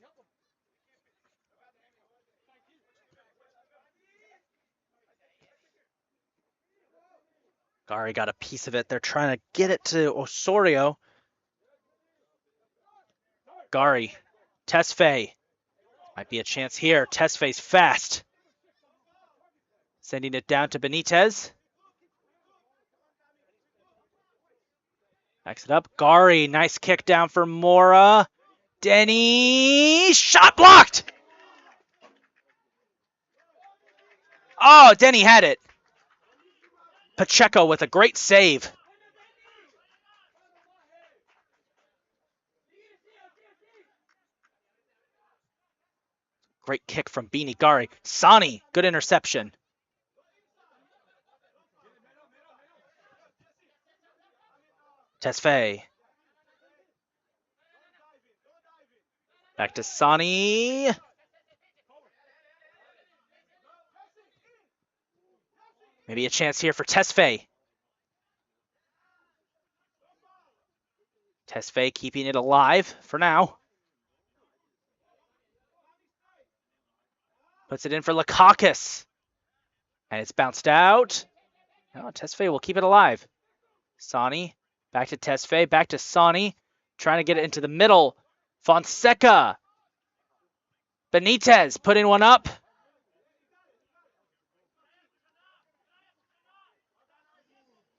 Gary got a piece of it. They're trying to get it to Osorio. Gary. Tesfaye. Might be a chance here. Tesfaye's fast. Sending it down to Benitez. Backs it up. Gary, nice kick down for Mora. Denny, shot blocked! Oh, Denny had it. Pacheco with a great save. Great kick from Beanie Gari. Sani, good interception. Tesfaye. Back to Sani. Maybe a chance here for Tesfaye. Tesfaye keeping it alive for now. Puts it in for Lakakis. And it's bounced out. No, Tesfaye will keep it alive. Sani. Back to Tesfaye. Back to Sani. Trying to get it into the middle. Fonseca. Benitez putting one up.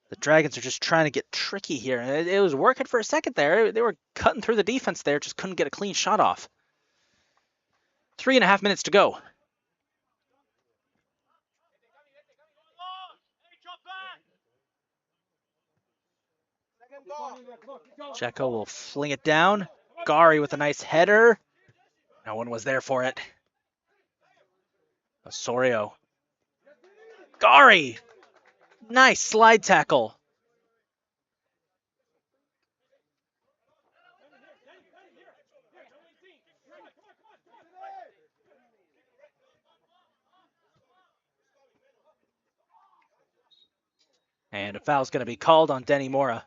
The Dragons are just trying to get tricky here. It was working for a second there. They were cutting through the defense there. Just couldn't get a clean shot off. 3.5 minutes to go. Checo will fling it down. Gari with a nice header. No one was there for it. Osorio. Gari! Nice slide tackle. And a foul's going to be called on Denny Mora.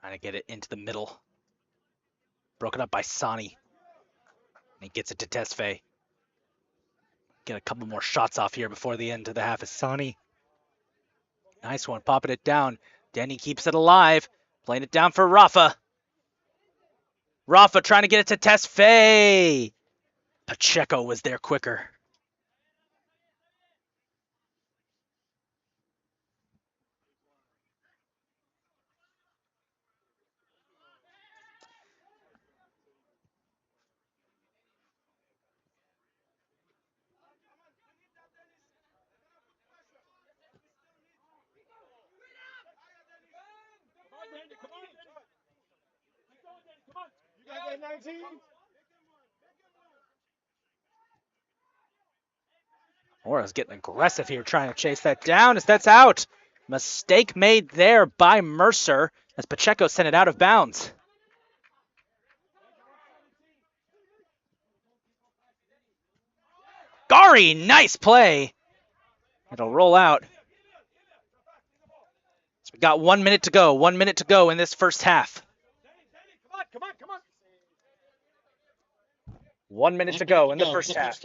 Trying to get it into the middle. Broken up by Sani. And he gets it to Tesfaye. Get a couple more shots off here before the end of the half is Sani. Nice one, popping it down. Denny keeps it alive. Playing it down for Rafa. Rafa trying to get it to Tesfaye. Pacheco was there quicker. Mora's getting aggressive here, trying to chase that down as that's out. Mistake made there by Mercer as Pacheco sent it out of bounds. Gari, nice play. It'll roll out. So we got 1 minute to go. 1 minute to go in this first half. 1 minute to go in the first half.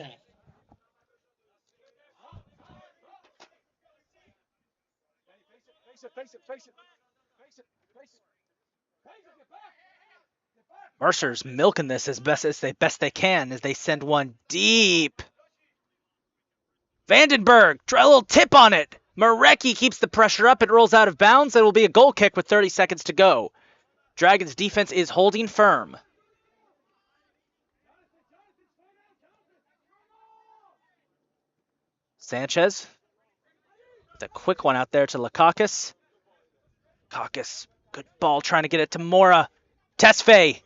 Mercer's milking this as best they can as they send one deep. Vandenberg, try a little tip on it. Marecki keeps the pressure up. It rolls out of bounds. It will be a goal kick with 30 seconds to go. Dragons defense is holding firm. Sanchez. With a quick one out there to Lakakis. Kakis, good ball trying to get it to Mora. Tesfaye.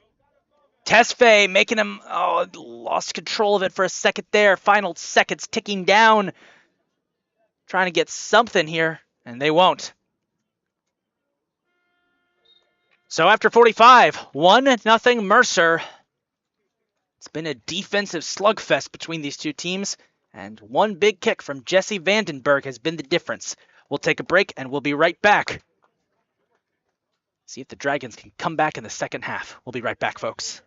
Tesfaye making him, lost control of it for a second there. Final seconds ticking down. Trying to get something here, and they won't. So after 45, 1-0 Mercer. It's been a defensive slugfest between these two teams, and one big kick from Jesse Vandenberg has been the difference. We'll take a break, and we'll be right back. See if the Dragons can come back in the second half. We'll be right back, folks.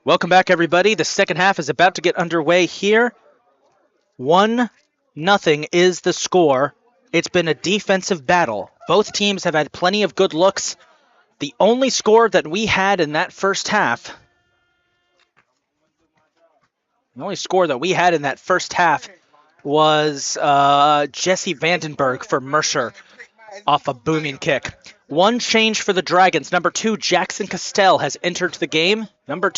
Welcome back, everybody. The second half is about to get underway here. 1-0 is the score. It's been a defensive battle. Both teams have had plenty of good looks. The only score that we had in that first half, was Jesse Vandenberg for Mercer off a booming kick. One change for the Dragons. Number 2, Jackson Castell has entered the game. It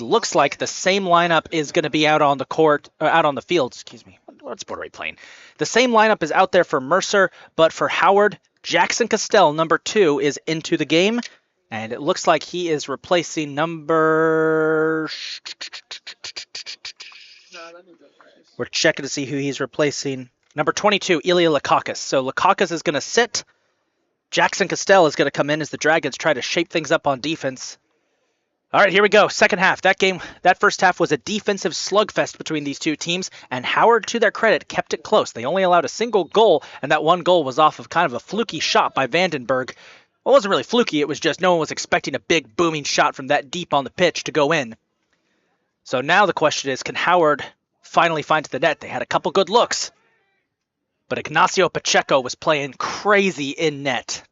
looks like the same lineup is going to be out on the field. Excuse me. What sport are we playing? The same lineup is out there for Mercer, but for Howard, Jackson Castell, number 2, is into the game. And it looks like he is replacing number... We're checking to see who he's replacing. Number 22, Ilya Lakakis. So Lakakis is going to sit. Jackson Castell is going to come in as the Dragons try to shape things up on defense. All right, here we go. Second half. That first half was a defensive slugfest between these two teams, and Howard, to their credit, kept it close. They only allowed a single goal, and that one goal was off of kind of a fluky shot by Vandenberg. Well, it wasn't really fluky. It was just no one was expecting a big booming shot from that deep on the pitch to go in. So now the question is, can Howard finally find the net? They had a couple good looks, but Ignacio Pacheco was playing crazy in net.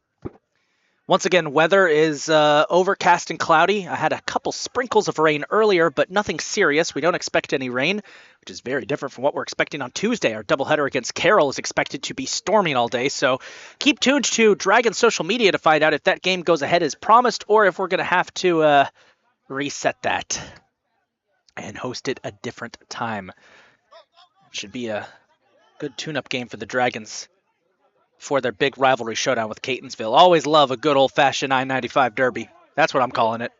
Once again, weather is overcast and cloudy. I had a couple sprinkles of rain earlier, but nothing serious. We don't expect any rain, which is very different from what we're expecting on Tuesday. Our doubleheader against Carroll is expected to be storming all day, so keep tuned to Dragon social media to find out if that game goes ahead as promised or if we're going to have to reset that and host it a different time. Should be a good tune-up game for the Dragons for their big rivalry showdown with Catonsville. Always love a good old-fashioned I-95 derby. That's what I'm calling it.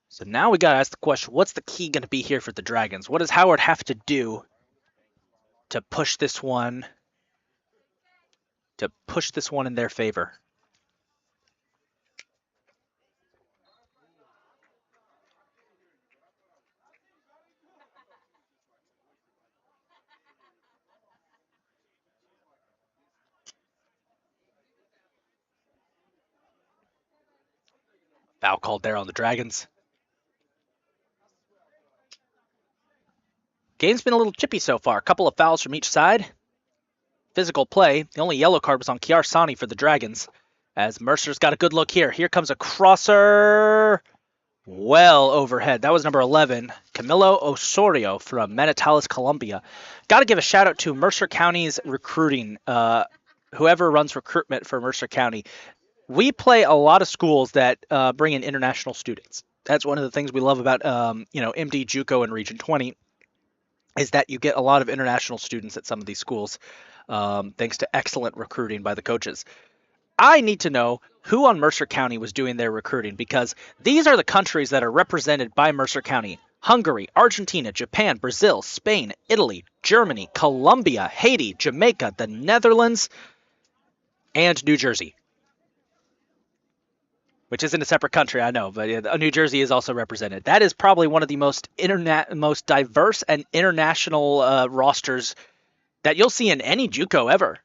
So now we got to ask the question, what's the key going to be here for the Dragons? What does Howard have to do to push this one in their favor? Foul called there on the Dragons. Game's been a little chippy so far. A couple of fouls from each side. Physical play. The only yellow card was on Kiar Sani for the Dragons, as Mercer's got a good look here. Here comes a crosser. Well overhead. That was number 11, Camilo Osorio from Manizales, Colombia. Got to give a shout out to Mercer County's recruiting. Whoever runs recruitment for Mercer County. We play a lot of schools that bring in international students. That's one of the things we love about MD JUCO and Region 20 is that you get a lot of international students at some of these schools, thanks to excellent recruiting by the coaches. I need to know who on Mercer County was doing their recruiting, because these are the countries that are represented by Mercer County: Hungary, Argentina, Japan, Brazil, Spain, Italy, Germany, Colombia, Haiti, Jamaica, the Netherlands, and New Jersey. Which isn't a separate country, I know, but New Jersey is also represented. That is probably one of the most diverse and international rosters that you'll see in any JUCO ever.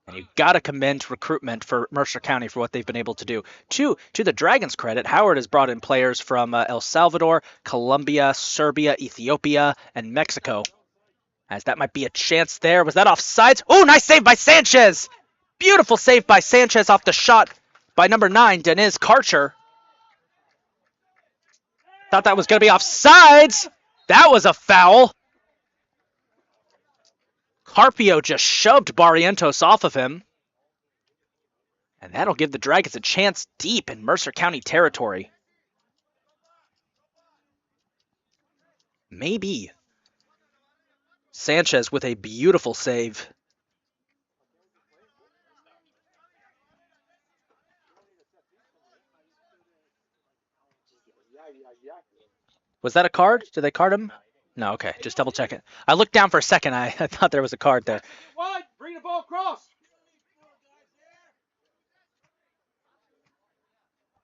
And you've got to commend recruitment for Mercer County for what they've been able to do. To the Dragons' credit, Howard has brought in players from El Salvador, Colombia, Serbia, Ethiopia, and Mexico. As that might be a chance there. Was that offsides? Oh, nice save by Sanchez! Beautiful save by Sanchez off the shot by number 9, Deniz Karcher. Thought that was going to be offsides. That was a foul. Carpio just shoved Barrientos off of him. And that'll give the Dragons a chance deep in Mercer County territory. Maybe. Sanchez with a beautiful save. Was that a card? Did they card him? No, okay. Just double check it. I looked down for a second. I thought there was a card there. Wide, bring the ball across.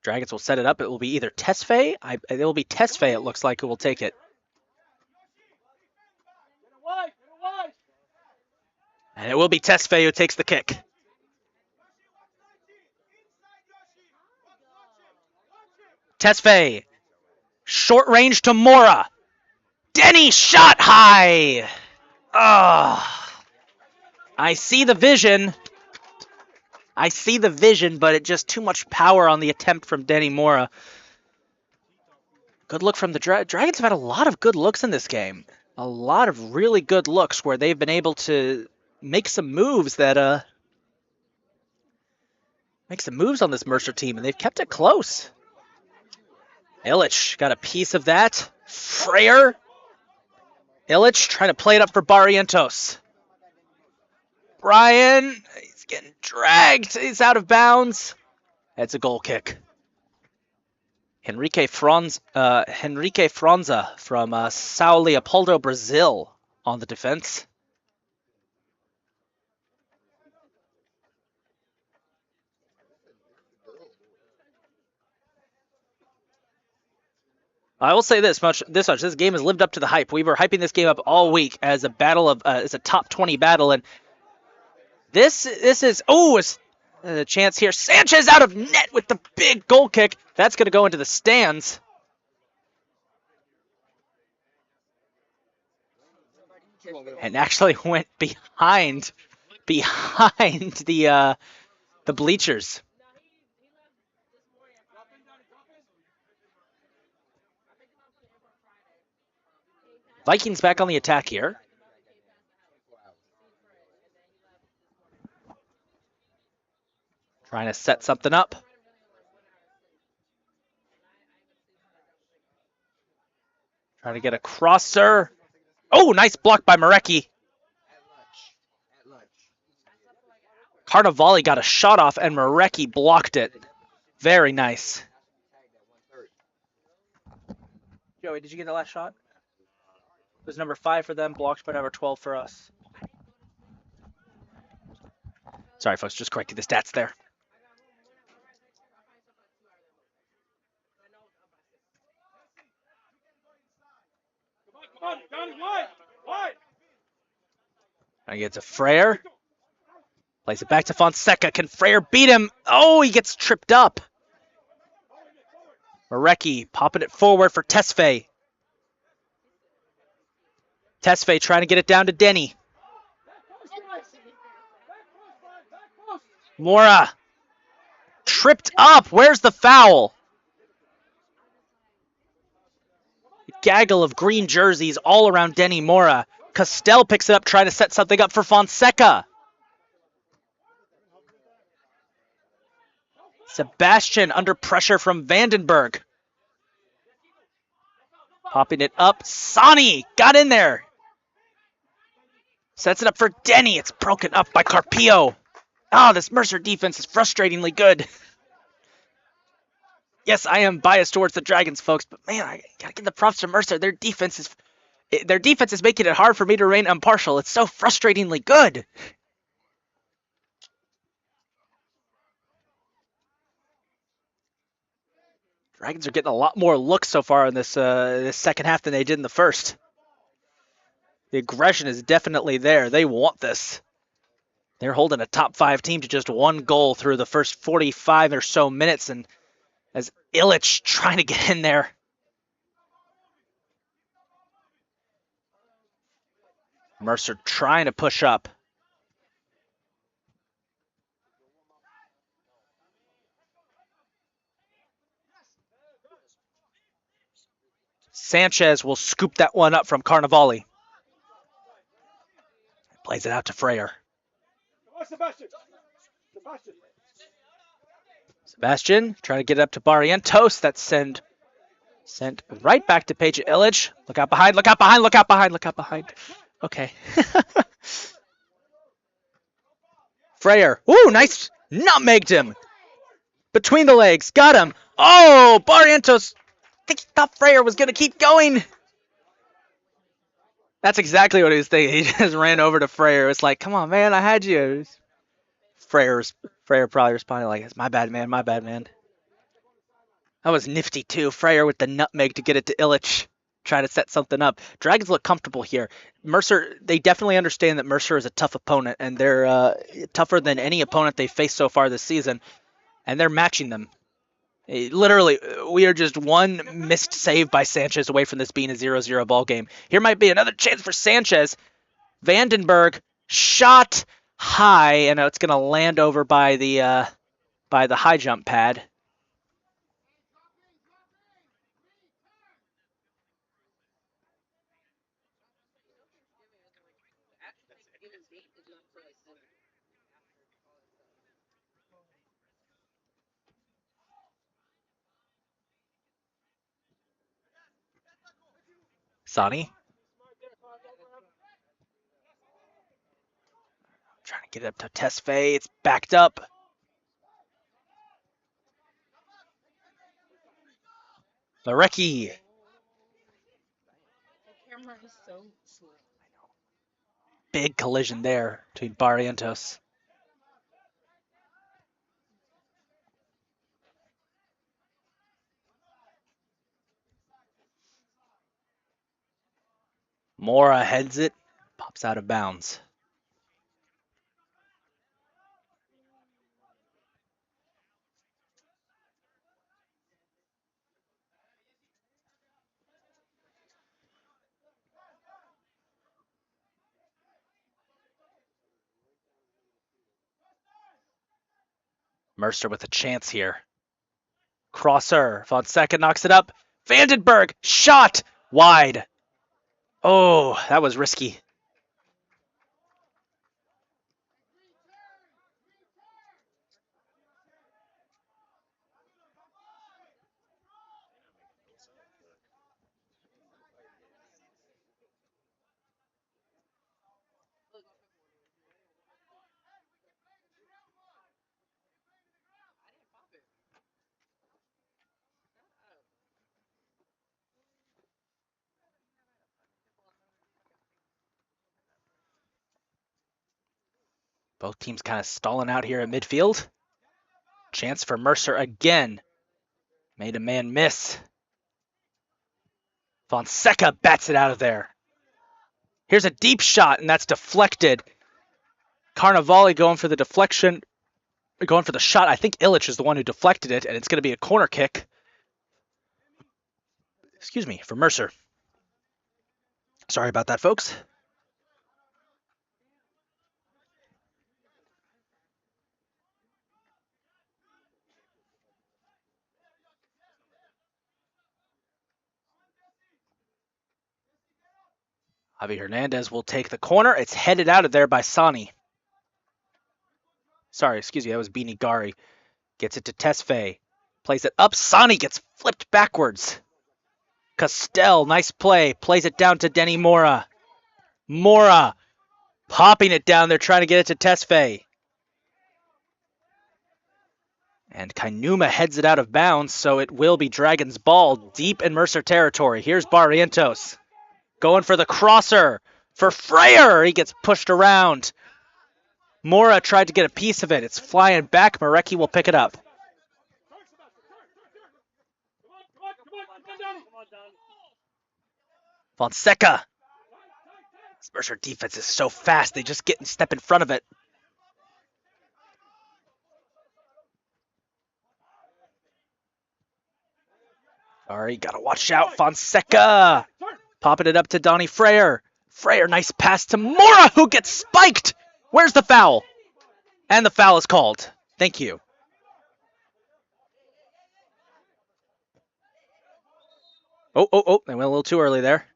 Dragons will set it up. It will be either Tesfaye. It will be Tesfaye, it looks like, who will take it. Get it wide, get it wide. And it will be Tesfaye who takes the kick. Tesfaye. Short range to Mora. Denny shot high. I see the vision. But it just too much power on the attempt from Denny Mora. Good look from the Dragons have had a lot of good looks in this game. A lot of really good looks where they've been able to make some moves that make some moves on this Mercer team, and they've kept it close. Illich got a piece of that. Freyr. Illich trying to play it up for Barrientos. Brian, he's getting dragged. He's out of bounds. It's a goal kick. Henrique Franza from Sao Leopoldo, Brazil on the defense. I will say this much: this game has lived up to the hype. We were hyping this game up all week as a battle of as a top 20 battle, and this is a chance here. Sanchez out of net with the big goal kick. That's going to go into the stands. And actually went behind the bleachers. Vikings back on the attack here. Trying to set something up. Trying to get a crosser. Oh, nice block by Marecki. Carnivali got a shot off and Marecki blocked it. Very nice. Joey, did you get the last shot? It was number 5 for them, blocked by number 12 for us. Sorry, folks, just correcting the stats there. I get to Freyr. Plays it back to Fonseca. Can Freyr beat him? Oh, he gets tripped up. Marecki popping it forward for Tesfaye. Tesfaye trying to get it down to Denny. Mora. Tripped up. Where's the foul? A gaggle of green jerseys all around Denny Mora. Castell picks it up, trying to set something up for Fonseca. Sebastian under pressure from Vandenberg. Popping it up. Sani got in there. Sets it up for Denny. It's broken up by Carpio. Oh, this Mercer defense is frustratingly good. Yes, I am biased towards the Dragons, folks, but man, I gotta give the props to Mercer. Their defense is making it hard for me to remain impartial. It's so frustratingly good. Dragons are getting a lot more looks so far in this second half than they did in the first. The aggression is definitely there. They want this. They're holding a top 5 team to just 1 goal through the first 45 or so minutes, and as Illich trying to get in there. Mercer trying to push up. Sanchez will scoop that one up from Carnivali. Plays it out to Freyr. Sebastian trying to get it up to Barrientos. That's sent right back to Paige Illich. Look out behind, look out behind, look out behind, look out behind. Okay. Freyr. Ooh, nice. Nutmegged him. Between the legs. Got him. Oh, Barrientos. I think he thought Freyr was going to keep going. That's exactly what he was thinking. He just ran over to Freyr. It's like, come on, man, I had you. Freyr probably responded like, it's my bad, man, my bad, man. That was nifty, too. Freyr with the nutmeg to get it to Illich. try to set something up. Dragons look comfortable here. Mercer, they definitely understand that Mercer is a tough opponent, and they're tougher than any opponent they've faced so far this season, and they're matching them. Literally, we are just one missed save by Sanchez away from this being a 0-0 ball game. Here might be another chance for Sanchez. Vandenberg shot high, and it's going to land over by the high jump pad. Sonny trying to get it up to Tesfaye. It's backed up. Marecki. The camera is so slow. Big collision there between Barrientos. Mora heads it, pops out of bounds. Mercer with a chance here. Crosser. Fonseca knocks it up. Vandenberg. Shot. Wide. Oh, that was risky. Both teams kind of stalling out here at midfield. Chance for Mercer again. Made a man miss. Fonseca bats it out of there. Here's a deep shot, and that's deflected. Carnevale going for the deflection. Going for the shot. I think Illich is the one who deflected it, and it's going to be a corner kick. Excuse me, for Mercer. Sorry about that, folks. Javi Hernandez will take the corner. It's headed out of there by Sani. Sorry, excuse me, that was Beanie Gari. Gets it to Tesfaye. Plays it up. Sani gets flipped backwards. Castell, nice play. Plays it down to Denny Mora. Mora popping it down there, trying to get it to Tesfaye. And Kainuma heads it out of bounds, so it will be Dragon's ball deep in Mercer territory. Here's Barrientos. Going for the crosser for Freyer. He gets pushed around. Mora tried to get a piece of it. It's flying back. Marecki will pick it up. Fonseca. This Mercer defense is so fast. They just get and step in front of it. All right, gotta watch out. Fonseca. Popping it up to Donnie Freyer. Freyer, nice pass to Mora, who gets spiked. Where's the foul? And the foul is called. Thank you. Oh, they went a little too early there.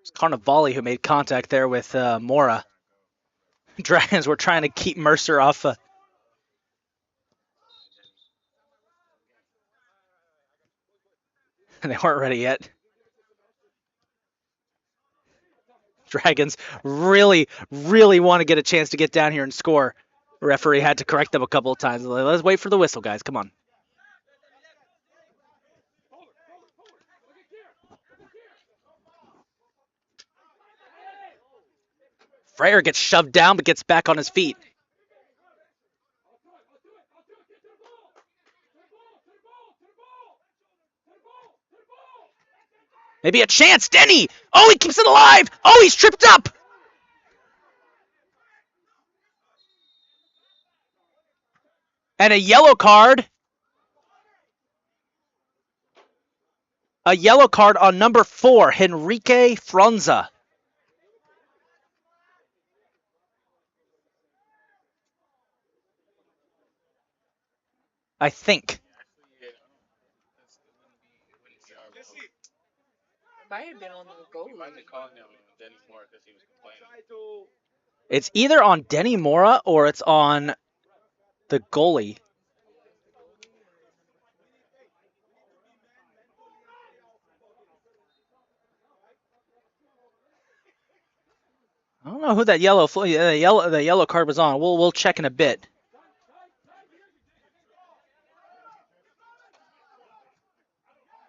It's Carnevale who made contact there with Mora. Dragons were trying to keep Mercer off. They weren't ready yet. Dragons really want to get a chance to get down here and score. The referee had to correct them a couple of times. Let's wait for the whistle, guys. Come on. Freyer gets shoved down but gets back on his feet. Maybe a chance. Denny! Oh, he keeps it alive! Oh, he's tripped up! And a yellow card. A yellow card on number 4, Henrique Franza. I think. Might have been on the goal. It's either on Denny Mora or it's on the goalie. I don't know who that the yellow card was on. We'll check in a bit.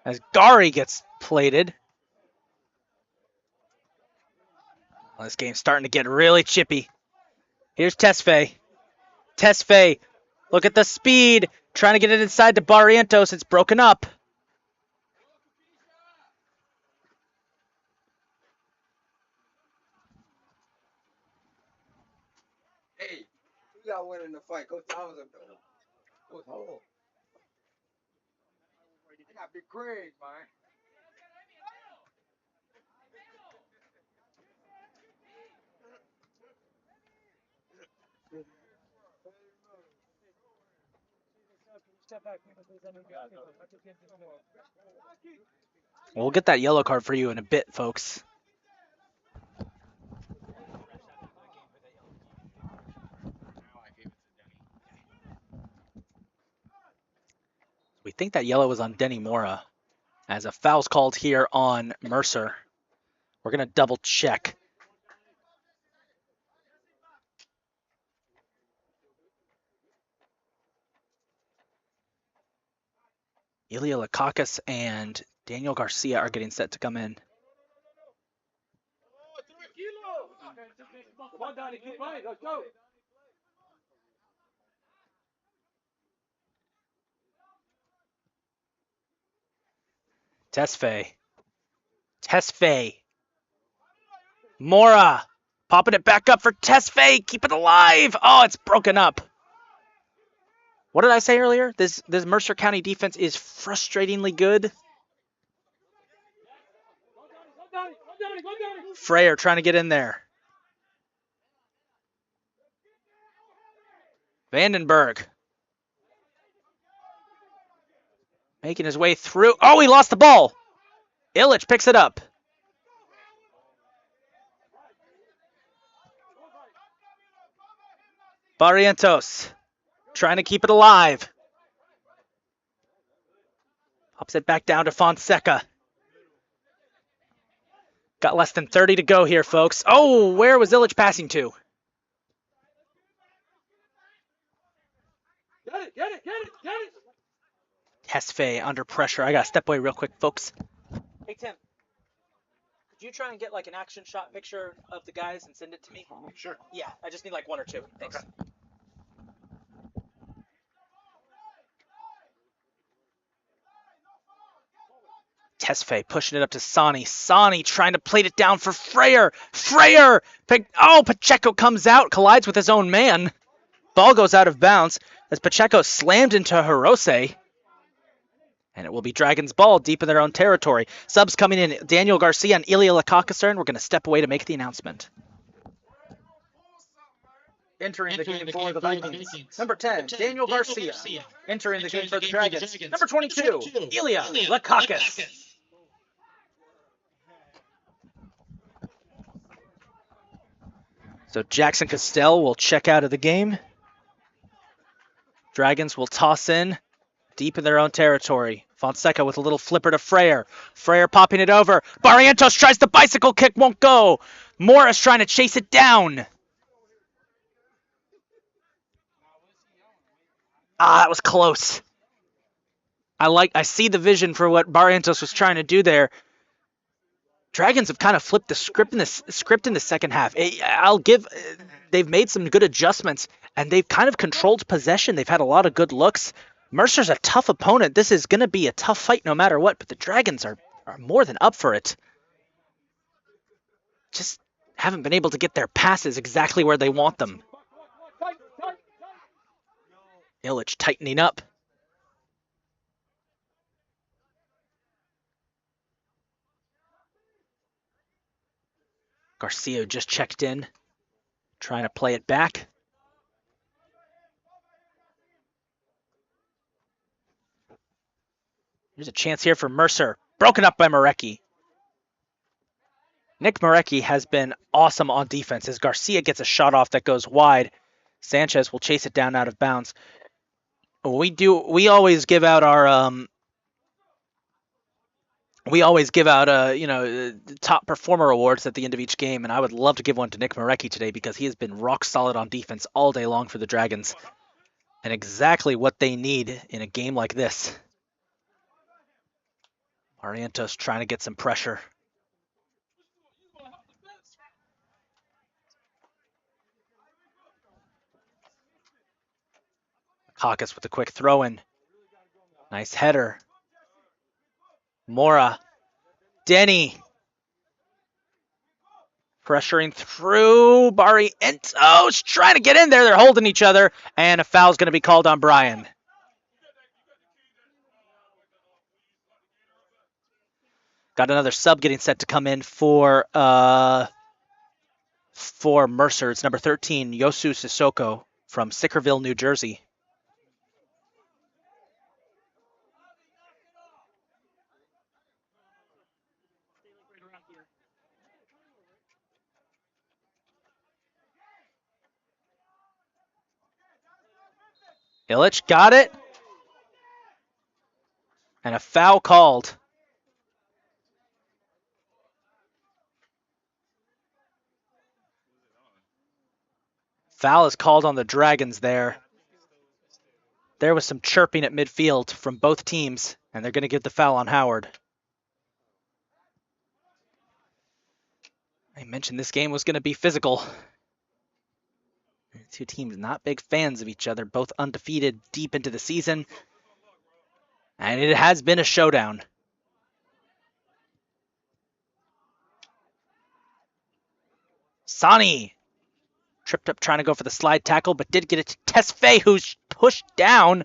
As Gary gets plated. Well, this game's starting to get really chippy. Here's Tesfaye. Tesfaye, look at the speed. Trying to get it inside to Barrientos. It's broken up. Hey, who got winning the fight? Coach Thomas up there. Oh. I got big Craig, man. We'll get that yellow card for you in a bit, folks. We think that yellow was on Denny Mora, as a foul's called here on Mercer. We're going to double check. Ilya Lakakis and Daniel Garcia are getting set to come in. Come on, Danny, keep playing. Let's go. Tesfaye. Tesfaye. Mora. Popping it back up for Tesfaye. Keep it alive. Oh, it's broken up. What did I say earlier? This Mercer County defense is frustratingly good. Freyer trying to get in there. Vandenberg. Making his way through. Oh, he lost the ball. Illich picks it up. Barrientos trying to keep it alive. Pops it back down to Fonseca. Got less than 30 to go here, folks. Oh, where was Illich passing to? Get it. Tesfaye under pressure. I got to step away real quick, folks. Hey, Tim. Could you try and get like an action shot picture of the guys and send it to me? Sure. Yeah, I just need like 1 or 2. Thanks. Okay. Tesfaye pushing it up to Sani. Sani trying to plate it down for Freyer. Freyer! Oh, Pacheco comes out, collides with his own man. Ball goes out of bounds as Pacheco slammed into Hirose. And it will be Dragons ball deep in their own territory. Subs coming in, Daniel Garcia and Ilya Lakakis, and we're going to step away to make the announcement. Entering the game for the Vikings. Number 10, Daniel Garcia. Entering the game for the Dragons. Number 22, Ilya Lakakis. So Jackson Castell will check out of the game. Dragons will toss in deep in their own territory. Fonseca with a little flipper to Freyer. Freyer popping it over. Barrientos tries the bicycle kick, won't go. Morris trying to chase it down. That was close. I see the vision for what Barrientos was trying to do there. Dragons have kind of flipped the script in the second half. They've made some good adjustments, and they've kind of controlled possession. They've had a lot of good looks. Mercer's a tough opponent. This is going to be a tough fight no matter what, but the Dragons are are more than up for it. Just haven't been able to get their passes exactly where they want them. Illich tightening up. Garcia just checked in, trying to play it back. There's a chance here for Mercer. Broken up by Marecki. Nick Marecki has been awesome on defense as Garcia gets a shot off that goes wide. Sanchez will chase it down out of bounds. We always give out our top performer awards at the end of each game, and I would love to give one to Nick Marecki today because he has been rock solid on defense all day long for the Dragons, and exactly what they need in a game like this. Barrientos trying to get some pressure. Caucus with a quick throw in. Nice header. Mora. Denny. Pressuring through. Barrientos trying to get in there. They're holding each other. And a foul's going to be called on Brian. Got another sub getting set to come in for Mercer. It's number 13, Yosu Sissoko from Sickerville, New Jersey. Illich got it. And a foul called. Foul is called on the Dragons there. There was some chirping at midfield from both teams, and they're going to give the foul on Howard. I mentioned this game was going to be physical. Two teams not big fans of each other, both undefeated deep into the season. And it has been a showdown. Sani tripped up trying to go for the slide tackle, but did get it to Tesfaye, who's pushed down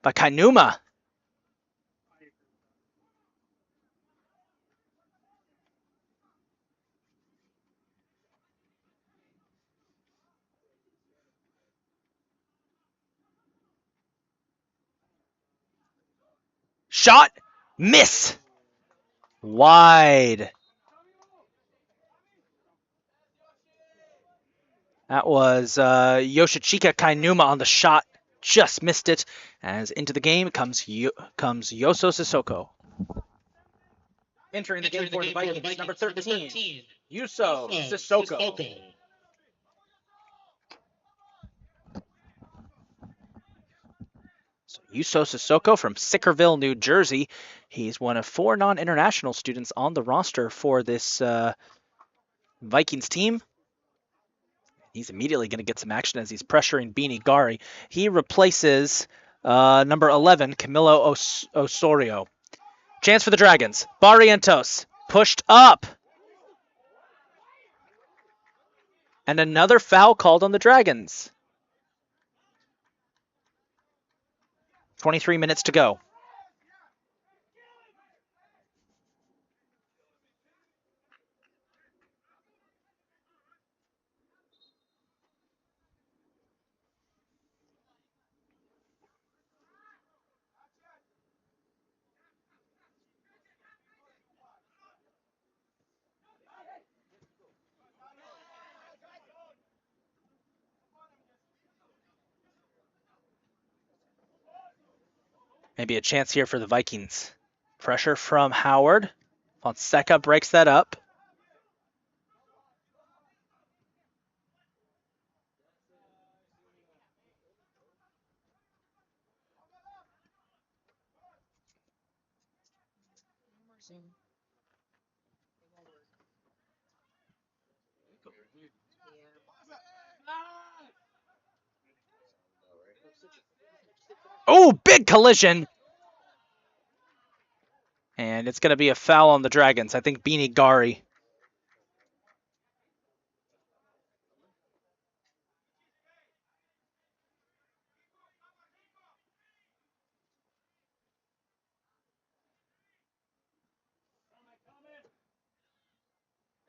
by Kainuma. Shot, miss, wide. That was Yoshichika Kainuma on the shot, just missed it. As into the game comes Yoso Sissoko. Entering the game for the Vikings, number 13, Yuso Sissoko. So Yuso Sissoko from Sickerville, New Jersey. He's one of 4 non-international students on the roster for this Vikings team. He's immediately going to get some action as he's pressuring Beanie Gari. He replaces number 11, Camilo Osorio. Chance for the Dragons. Barrientos pushed up. And another foul called on the Dragons. 23 minutes to go. Maybe a chance here for the Vikings. Pressure from Howard. Fonseca breaks that up. Oh, big collision. And it's going to be a foul on the Dragons. I think Beanie Gari.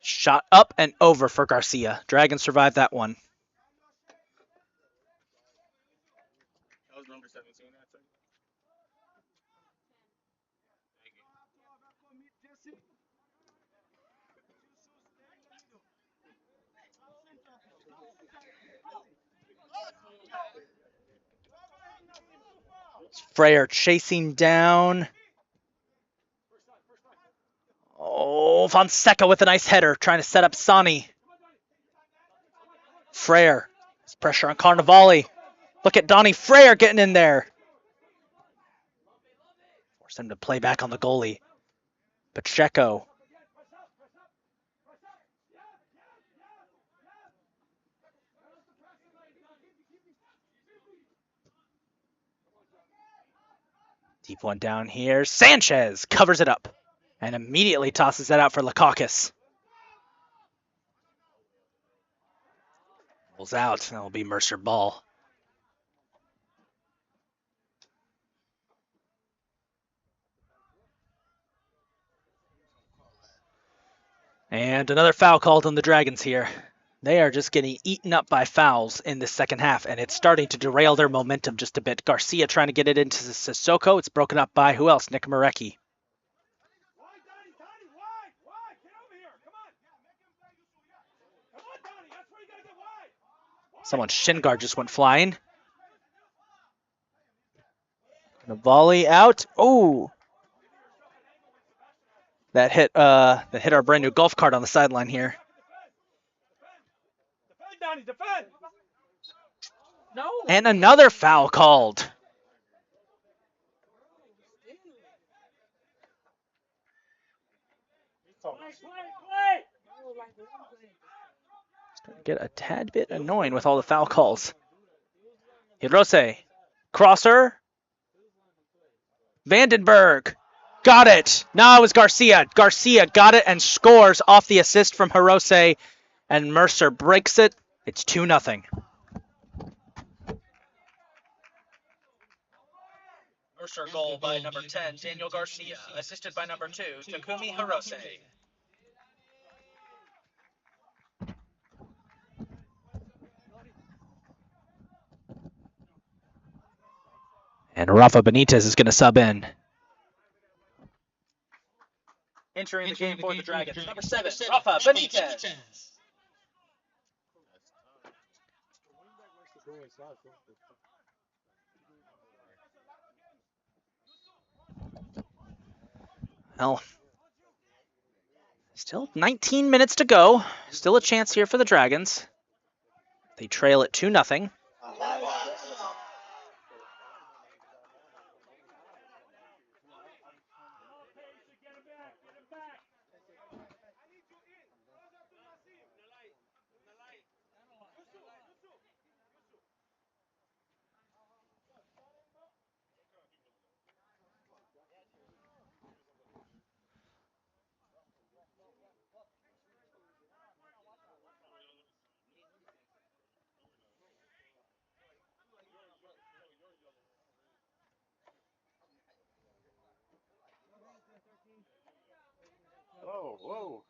Shot up and over for Garcia. Dragons survived that one. Freyer chasing down. Oh, Fonseca with a nice header, trying to set up Sani. Freyer. Pressure on Carnevale. Look at Donnie Freyer getting in there. Force him to play back on the goalie. Pacheco. Deep one down here. Sanchez covers it up and immediately tosses it out for Lakakis. Pulls out. That'll be Mercer ball. And another foul called on the Dragons here. They are just getting eaten up by fouls in the second half, and it's starting to derail their momentum just a bit. Garcia trying to get it into Sissoko. It's broken up by who else? Nick Marecki. Wide, Donnie, Donnie, wide, wide. Get over here. Come on. Come on, Donnie. That's where you gotta get wide. Someone's shin guard just went flying. The volley out. Oh, that hit our brand new golf cart on the sideline here. Defend, Donnie, defend. No. And another foul called. Play. Starting to get a tad bit annoying with all the foul calls. Hirose. Crosser. Vandenberg. Got it. No, it was Garcia. Garcia got it and scores off the assist from Hirose. And Mercer breaks it. It's 2-0. Mercer goal by number 10, Daniel Garcia. Assisted by number 2, Takumi Hirose. And Rafa Benitez is going to sub in. Entering the game for the Dragons, number 7, Rafa Benitez. Well, still 19 minutes to go. Still a chance here for the Dragons. They trail it 2-0. Whoa, whoa.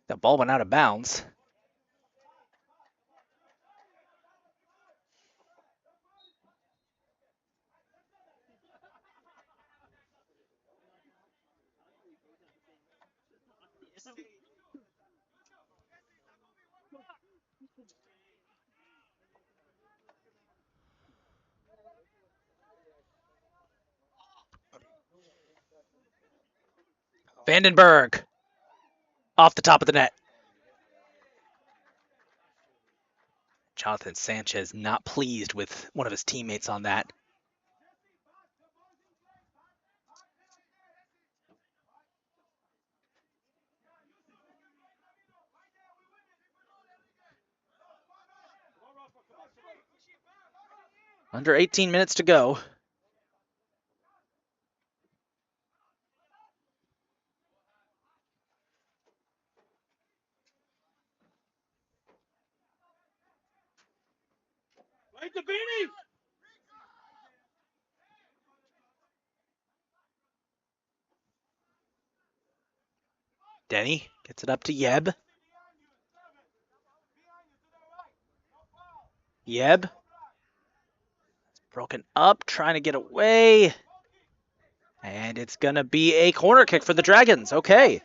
The ball went out of bounds. Vandenberg off the top of the net. Jonathan Sanchez not pleased with one of his teammates on that. Under 18 minutes to go. Wait the beanie! Denny gets it up to Yeb. Yeb. Broken up, trying to get away. And it's going to be a corner kick for the Dragons. Okay.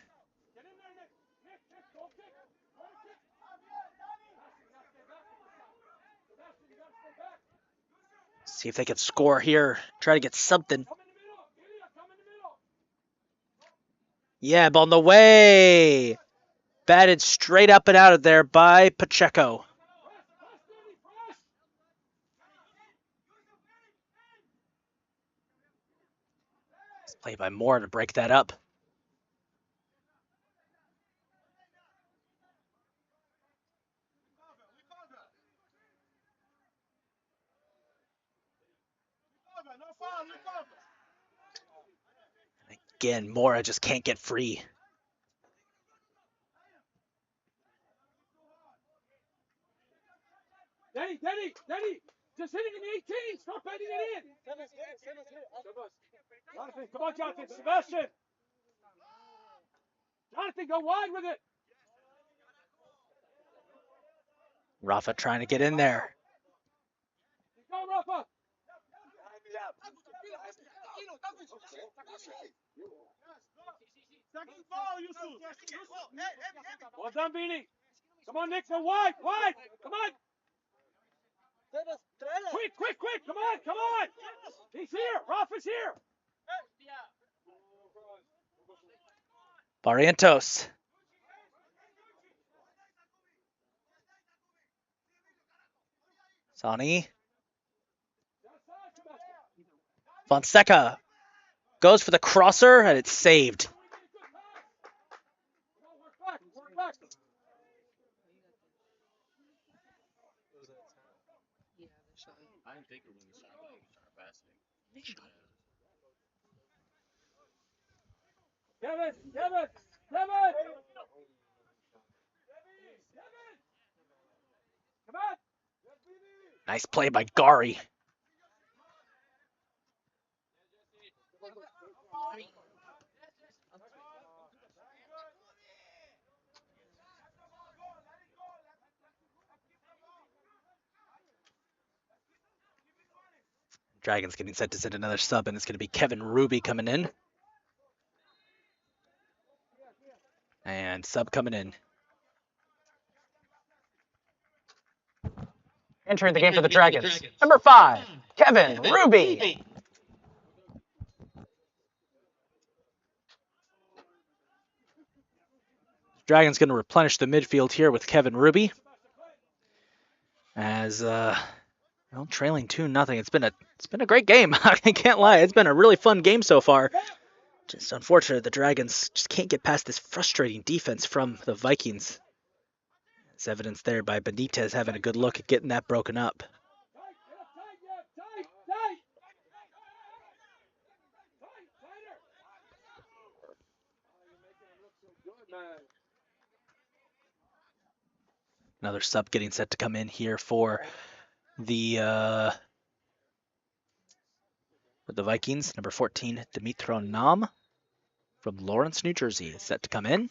See if they can score here. Try to get something. Yeb on the way. Batted straight up and out of there by Pacheco. It's played by Moore to break that up. Again, Mora just can't get free. Denny! Just hitting in the 18! Start bending it in! Jonathan, come on, Jonathan! Sebastian! Jonathan, go wide with it! Rafa trying to get in there. Go, Rafa! Well done, Beanie! Come on, Nick, go wide! Come on! Quick! Come on! He's here! Rafa's here! Barrientos. Sani. Fonseca goes for the crosser, and it's saved. Work back! I didn't think it was a shot. I think it was passing. Kevin! Come on! Nice play by Gari. Dragons getting set to send another sub, and it's going to be Kevin Ruby coming in. And sub coming in. Entering the game for the Dragons, number 5, Kevin Ruby. Dragons going to replenish the midfield here with Kevin Ruby. As trailing 2-0. It's been a great game. I can't lie. It's been a really fun game so far. Just unfortunate the Dragons just can't get past this frustrating defense from the Vikings. It's evidenced there by Benitez having a good look at getting that broken up. Another sub getting set to come in here for the Vikings. Number 14, Dimitro Nam from Lawrence, New Jersey is set to come in.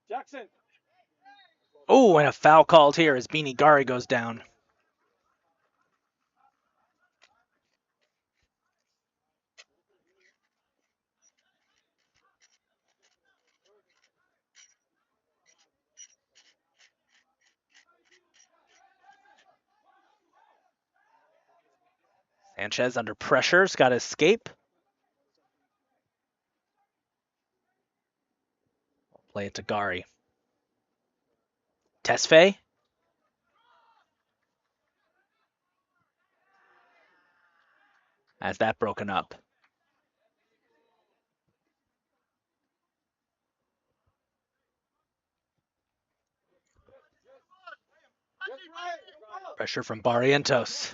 Jackson! Oh, and a foul called here as Beanie Gari goes down. Sanchez under pressure, has got to escape. Play it to Gari. Tesfaye. Has that broken up. Pressure from Barrientos.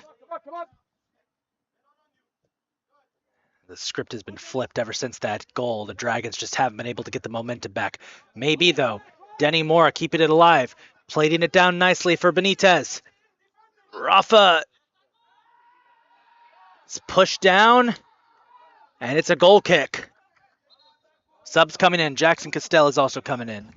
The script has been flipped ever since that goal. The Dragons just haven't been able to get the momentum back. Maybe, though. Denny Mora keeping it alive. Plating it down nicely for Benitez. Rafa is pushed down. And it's a goal kick. Subs coming in. Jackson Castell is also coming in.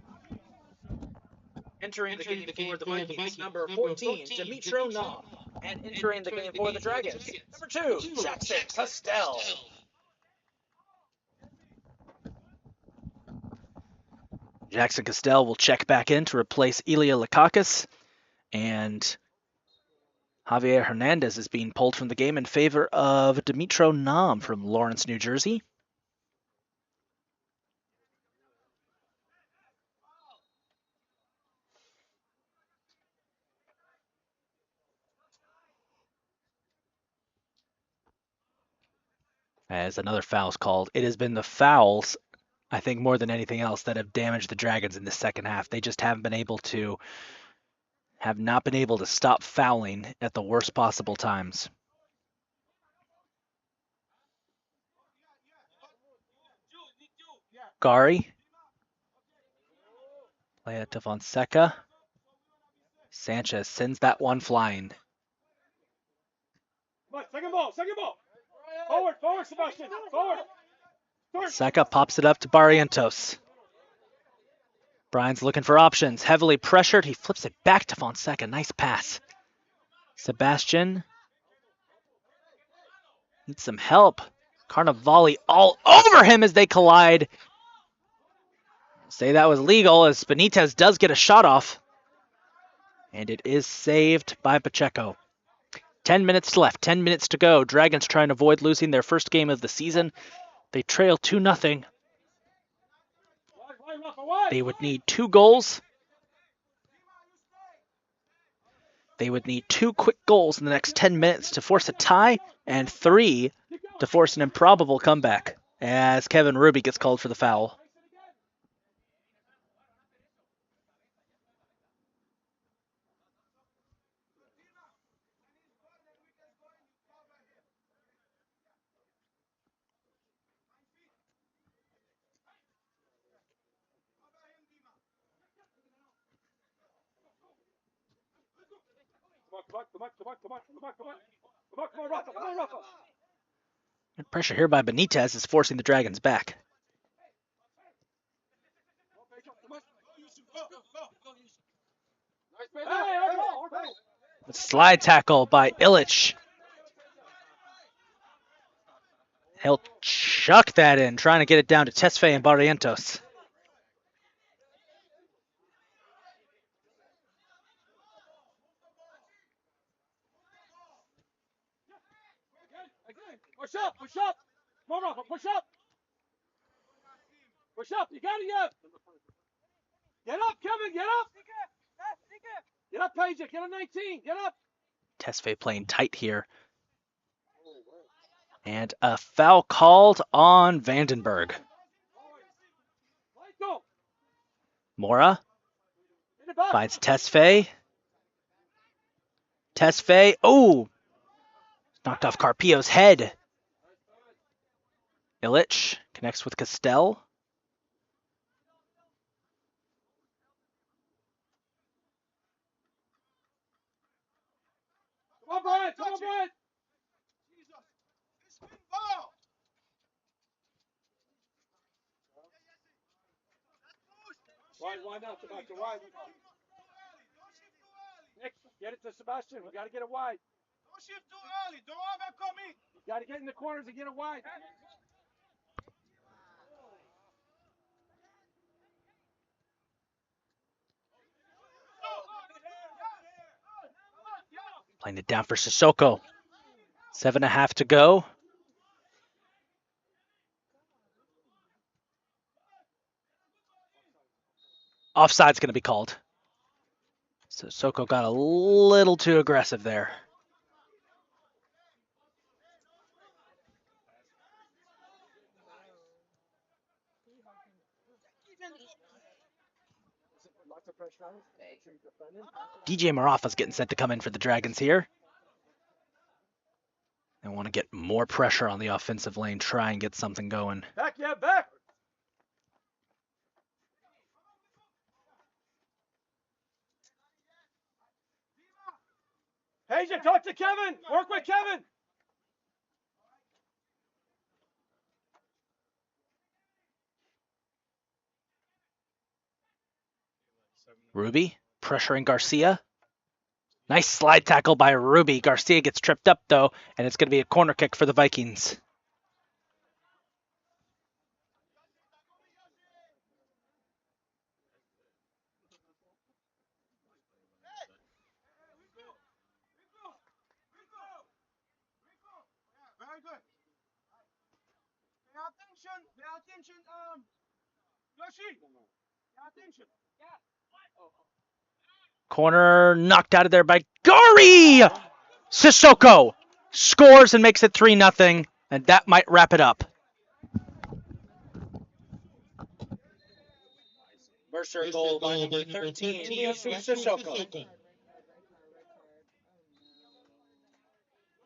Entering the game for the Vikings, number 14, Dimitro Nom. And entering the game for the Dragons, number 2, Jackson Castell. Jackson Castell will check back in to replace Ilya Lakakis. And Javier Hernandez is being pulled from the game in favor of Dimitro Nom from Lawrence, New Jersey. As another foul is called. It has been the fouls, I think, more than anything else that have damaged the Dragons in the second half. They just have not been able to stop fouling at the worst possible times. Gari. Play it to Fonseca. Sanchez sends that one flying. Come on, second ball, second ball. Forward, forward, Sebastian, forward. Fonseca pops it up to Barrientos. Brian's looking for options. Heavily pressured. He flips it back to Fonseca. Nice pass. Sebastian needs some help. Carnevale all over him as they collide. Say that was legal as Benitez does get a shot off. And it is saved by Pacheco. 10 minutes left. 10 minutes to go. Dragons trying to avoid losing their first game of the season. They trail 2-0. They would need 2 goals. They would need 2 quick goals in the next 10 minutes to force a tie and 3 to force an improbable comeback as Kevin Ruby gets called for the foul. Come on, Rafa, come on, Rafa. And pressure here by Benitez is forcing the Dragons back. A slide tackle by Illich. He'll chuck that in, trying to get it down to Tesfaye and Barrientos. Push up, push up. Come on, Rafa, push up. Push up, you got it, yeah. Get up, Kevin, get up. Get up, Paige, get a 19, get up. Tesfaye playing tight here. And a foul called on Vandenberg. Mora finds Tesfaye. Tesfaye, oh! Knocked off Carpio's head. Illich connects with Castell. Come on, Brian, come on, Brian. Why not, Sebastian? Why? Nick, get it to Sebastian. We got to get it wide. Don't shift too early. Don't overcome me. You got to get in the corners and get it wide. Playing it down for Sissoko. 7.5 to go. Offside's going to be called. So Soko got a little too aggressive there. DJ Marafa's getting set to come in for the Dragons here. They want to get more pressure on the offensive lane, try and get something going. Back, yeah, back. Asia, talk to Kevin. Work with Kevin. Ruby pressuring Garcia. Nice slide tackle by Ruby. Garcia gets tripped up, though, and it's going to be a corner kick for the Vikings. Very good. Pay attention. Pay attention. Yoshi. Pay attention. Corner knocked out of there by Gary! Sissoko scores and makes it 3-0, and that might wrap it up. Mercer goal line number 13, Sissoko.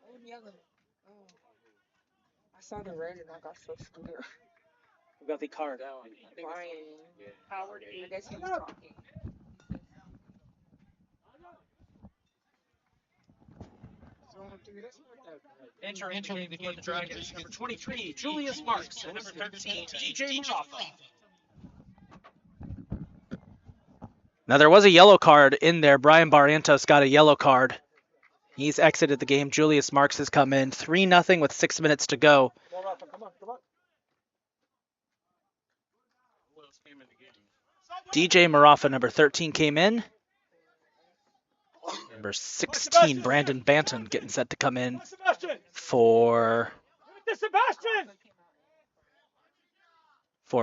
Oh, yellow. Oh. I saw the red and I got so scared. We got the card. Brian. Howard. I guess he was talking. Entering the game, the Dragons, number 23, Julius Marks, and number 13, DJ Marafa. Now, there was a yellow card in there. Brian Barrientos got a yellow card. He's exited the game. Julius Marks has come in. 3-0 with 6 minutes to go. Come on, come on, come on. DJ Marafa, number 13, came in. Number 16, Brandon Banton, getting set to come in Sebastian. for Sebastian.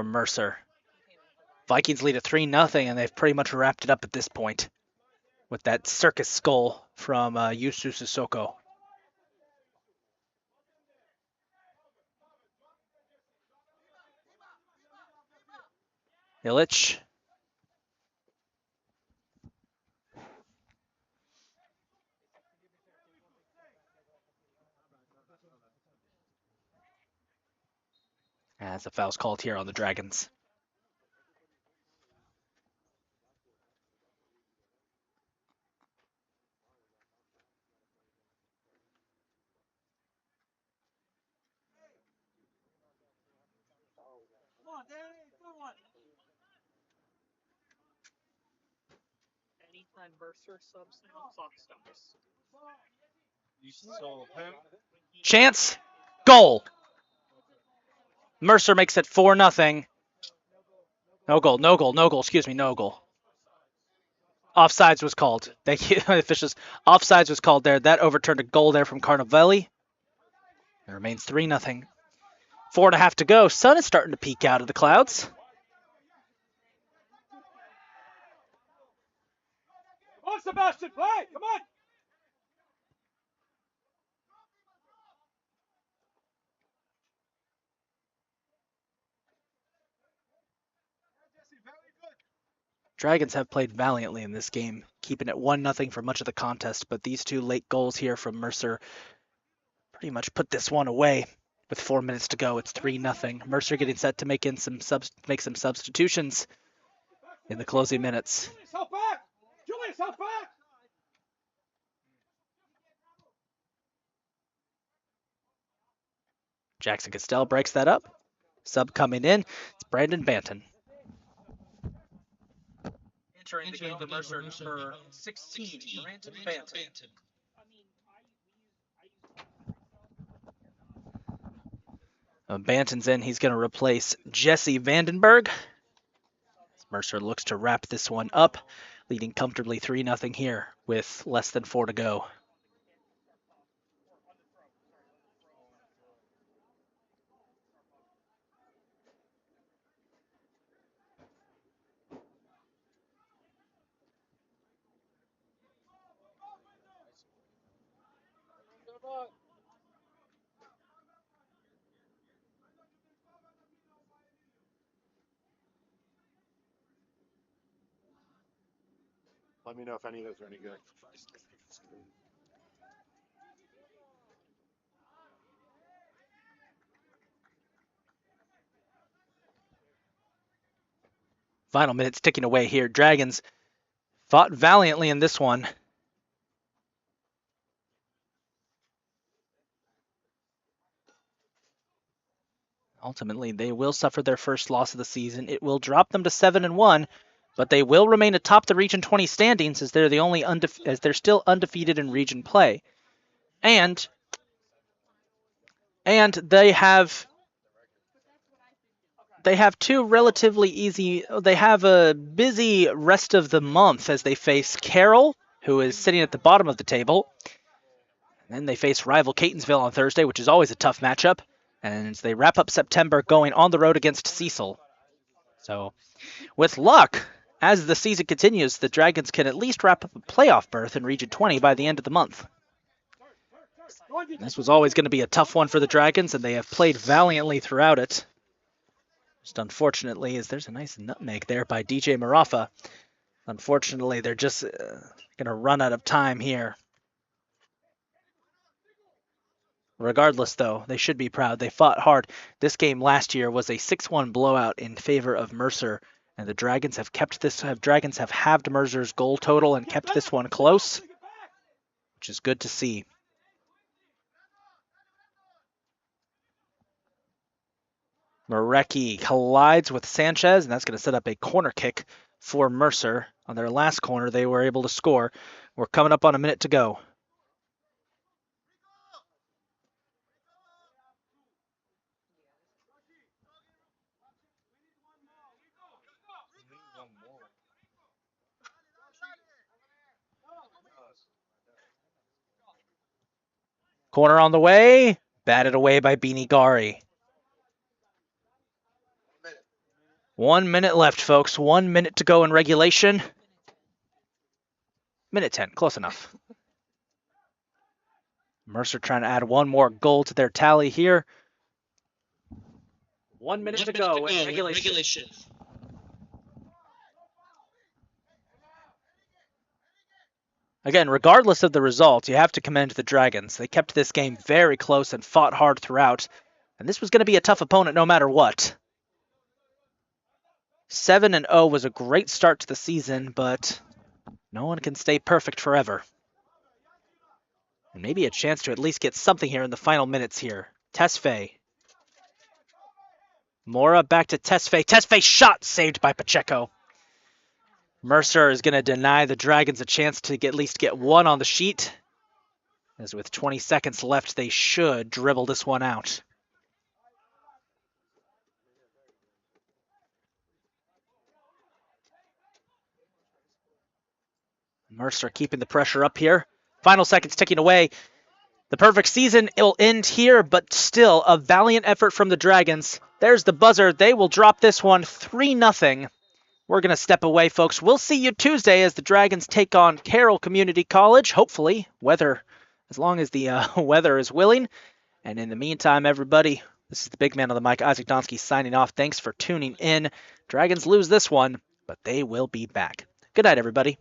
Mercer. Vikings lead at 3-0, and they've pretty much wrapped it up at this point with that circus skull from Yusu Sissoko. Illich. As a foul's called here on the Dragons. Come on, Danny. Good one. Anytime Mercer subs now, clock stops. You saw him. Chance. Goal. Mercer makes it 4-0. No goal. Excuse me, no goal. Offsides was called. Thank you, officials. Offsides was called there. That overturned a goal there from Carnavelli. It remains 3-0. 4.5 to go. Sun is starting to peek out of the clouds. Come on, Sebastian, play. Come on. Dragons have played valiantly in this game, keeping it 1-0 for much of the contest, but these two late goals here from Mercer pretty much put this one away. With 4 minutes to go, it's 3-0. Mercer getting set to make some substitutions in the closing minutes. Julius, help back. Julius, help back. Jackson Castell breaks that up. Sub coming in. It's Brandon Banton. Entering the game, the Mercer number 16, Brandon Banton. Banton's in. He's going to replace Jesse Vandenberg. Mercer looks to wrap this one up, leading comfortably 3-0 here with less than 4 to go. Let me know if any of those are any good. Final minutes ticking away here. Dragons fought valiantly in this one. Ultimately, they will suffer their first loss of the season. It will drop them to 7-1, but they will remain atop the Region 20 standings as they're the only as they're still undefeated in region play. And they have two relatively easy. They have a busy rest of the month as they face Carroll, who is sitting at the bottom of the table. And then they face rival Catonsville on Thursday, which is always a tough matchup. And they wrap up September going on the road against Cecil. So, with luck, as the season continues, the Dragons can at least wrap up a playoff berth in Region 20 by the end of the month. This was always going to be a tough one for the Dragons, and they have played valiantly throughout it. Just unfortunately, there's a nice nutmeg there by DJ Marafa. Unfortunately, they're just going to run out of time here. Regardless, though, they should be proud. They fought hard. This game last year was a 6-1 blowout in favor of Mercer, and the Dragons have halved Mercer's goal total and kept this one close, which is good to see. Marecki collides with Sanchez, and that's going to set up a corner kick for Mercer. On their last corner, they were able to score. We're coming up on a minute to go. Corner on the way. Batted away by Beanie Gari. 1 minute left, folks. 1 minute to go in regulation. Minute 10, close enough. Mercer trying to add one more goal to their tally here. 1 minute to go in regulation. Again, regardless of the result, you have to commend the Dragons. They kept this game very close and fought hard throughout. And this was going to be a tough opponent no matter what. 7-0 was a great start to the season, but no one can stay perfect forever. And maybe a chance to at least get something here in the final minutes here. Tesfaye. Mora back to Tesfaye. Tesfaye shot saved by Pacheco. Mercer is going to deny the Dragons a chance to at least get one on the sheet. As with 20 seconds left, they should dribble this one out. Mercer keeping the pressure up here. Final seconds ticking away. The perfect season will end here, but still a valiant effort from the Dragons. There's the buzzer. They will drop this one 3-0. We're going to step away, folks. We'll see you Tuesday as the Dragons take on Carroll Community College. Hopefully, as long as the weather is willing. And in the meantime, everybody, this is the big man on the mic, Isaac Donsky, signing off. Thanks for tuning in. Dragons lose this one, but they will be back. Good night, everybody.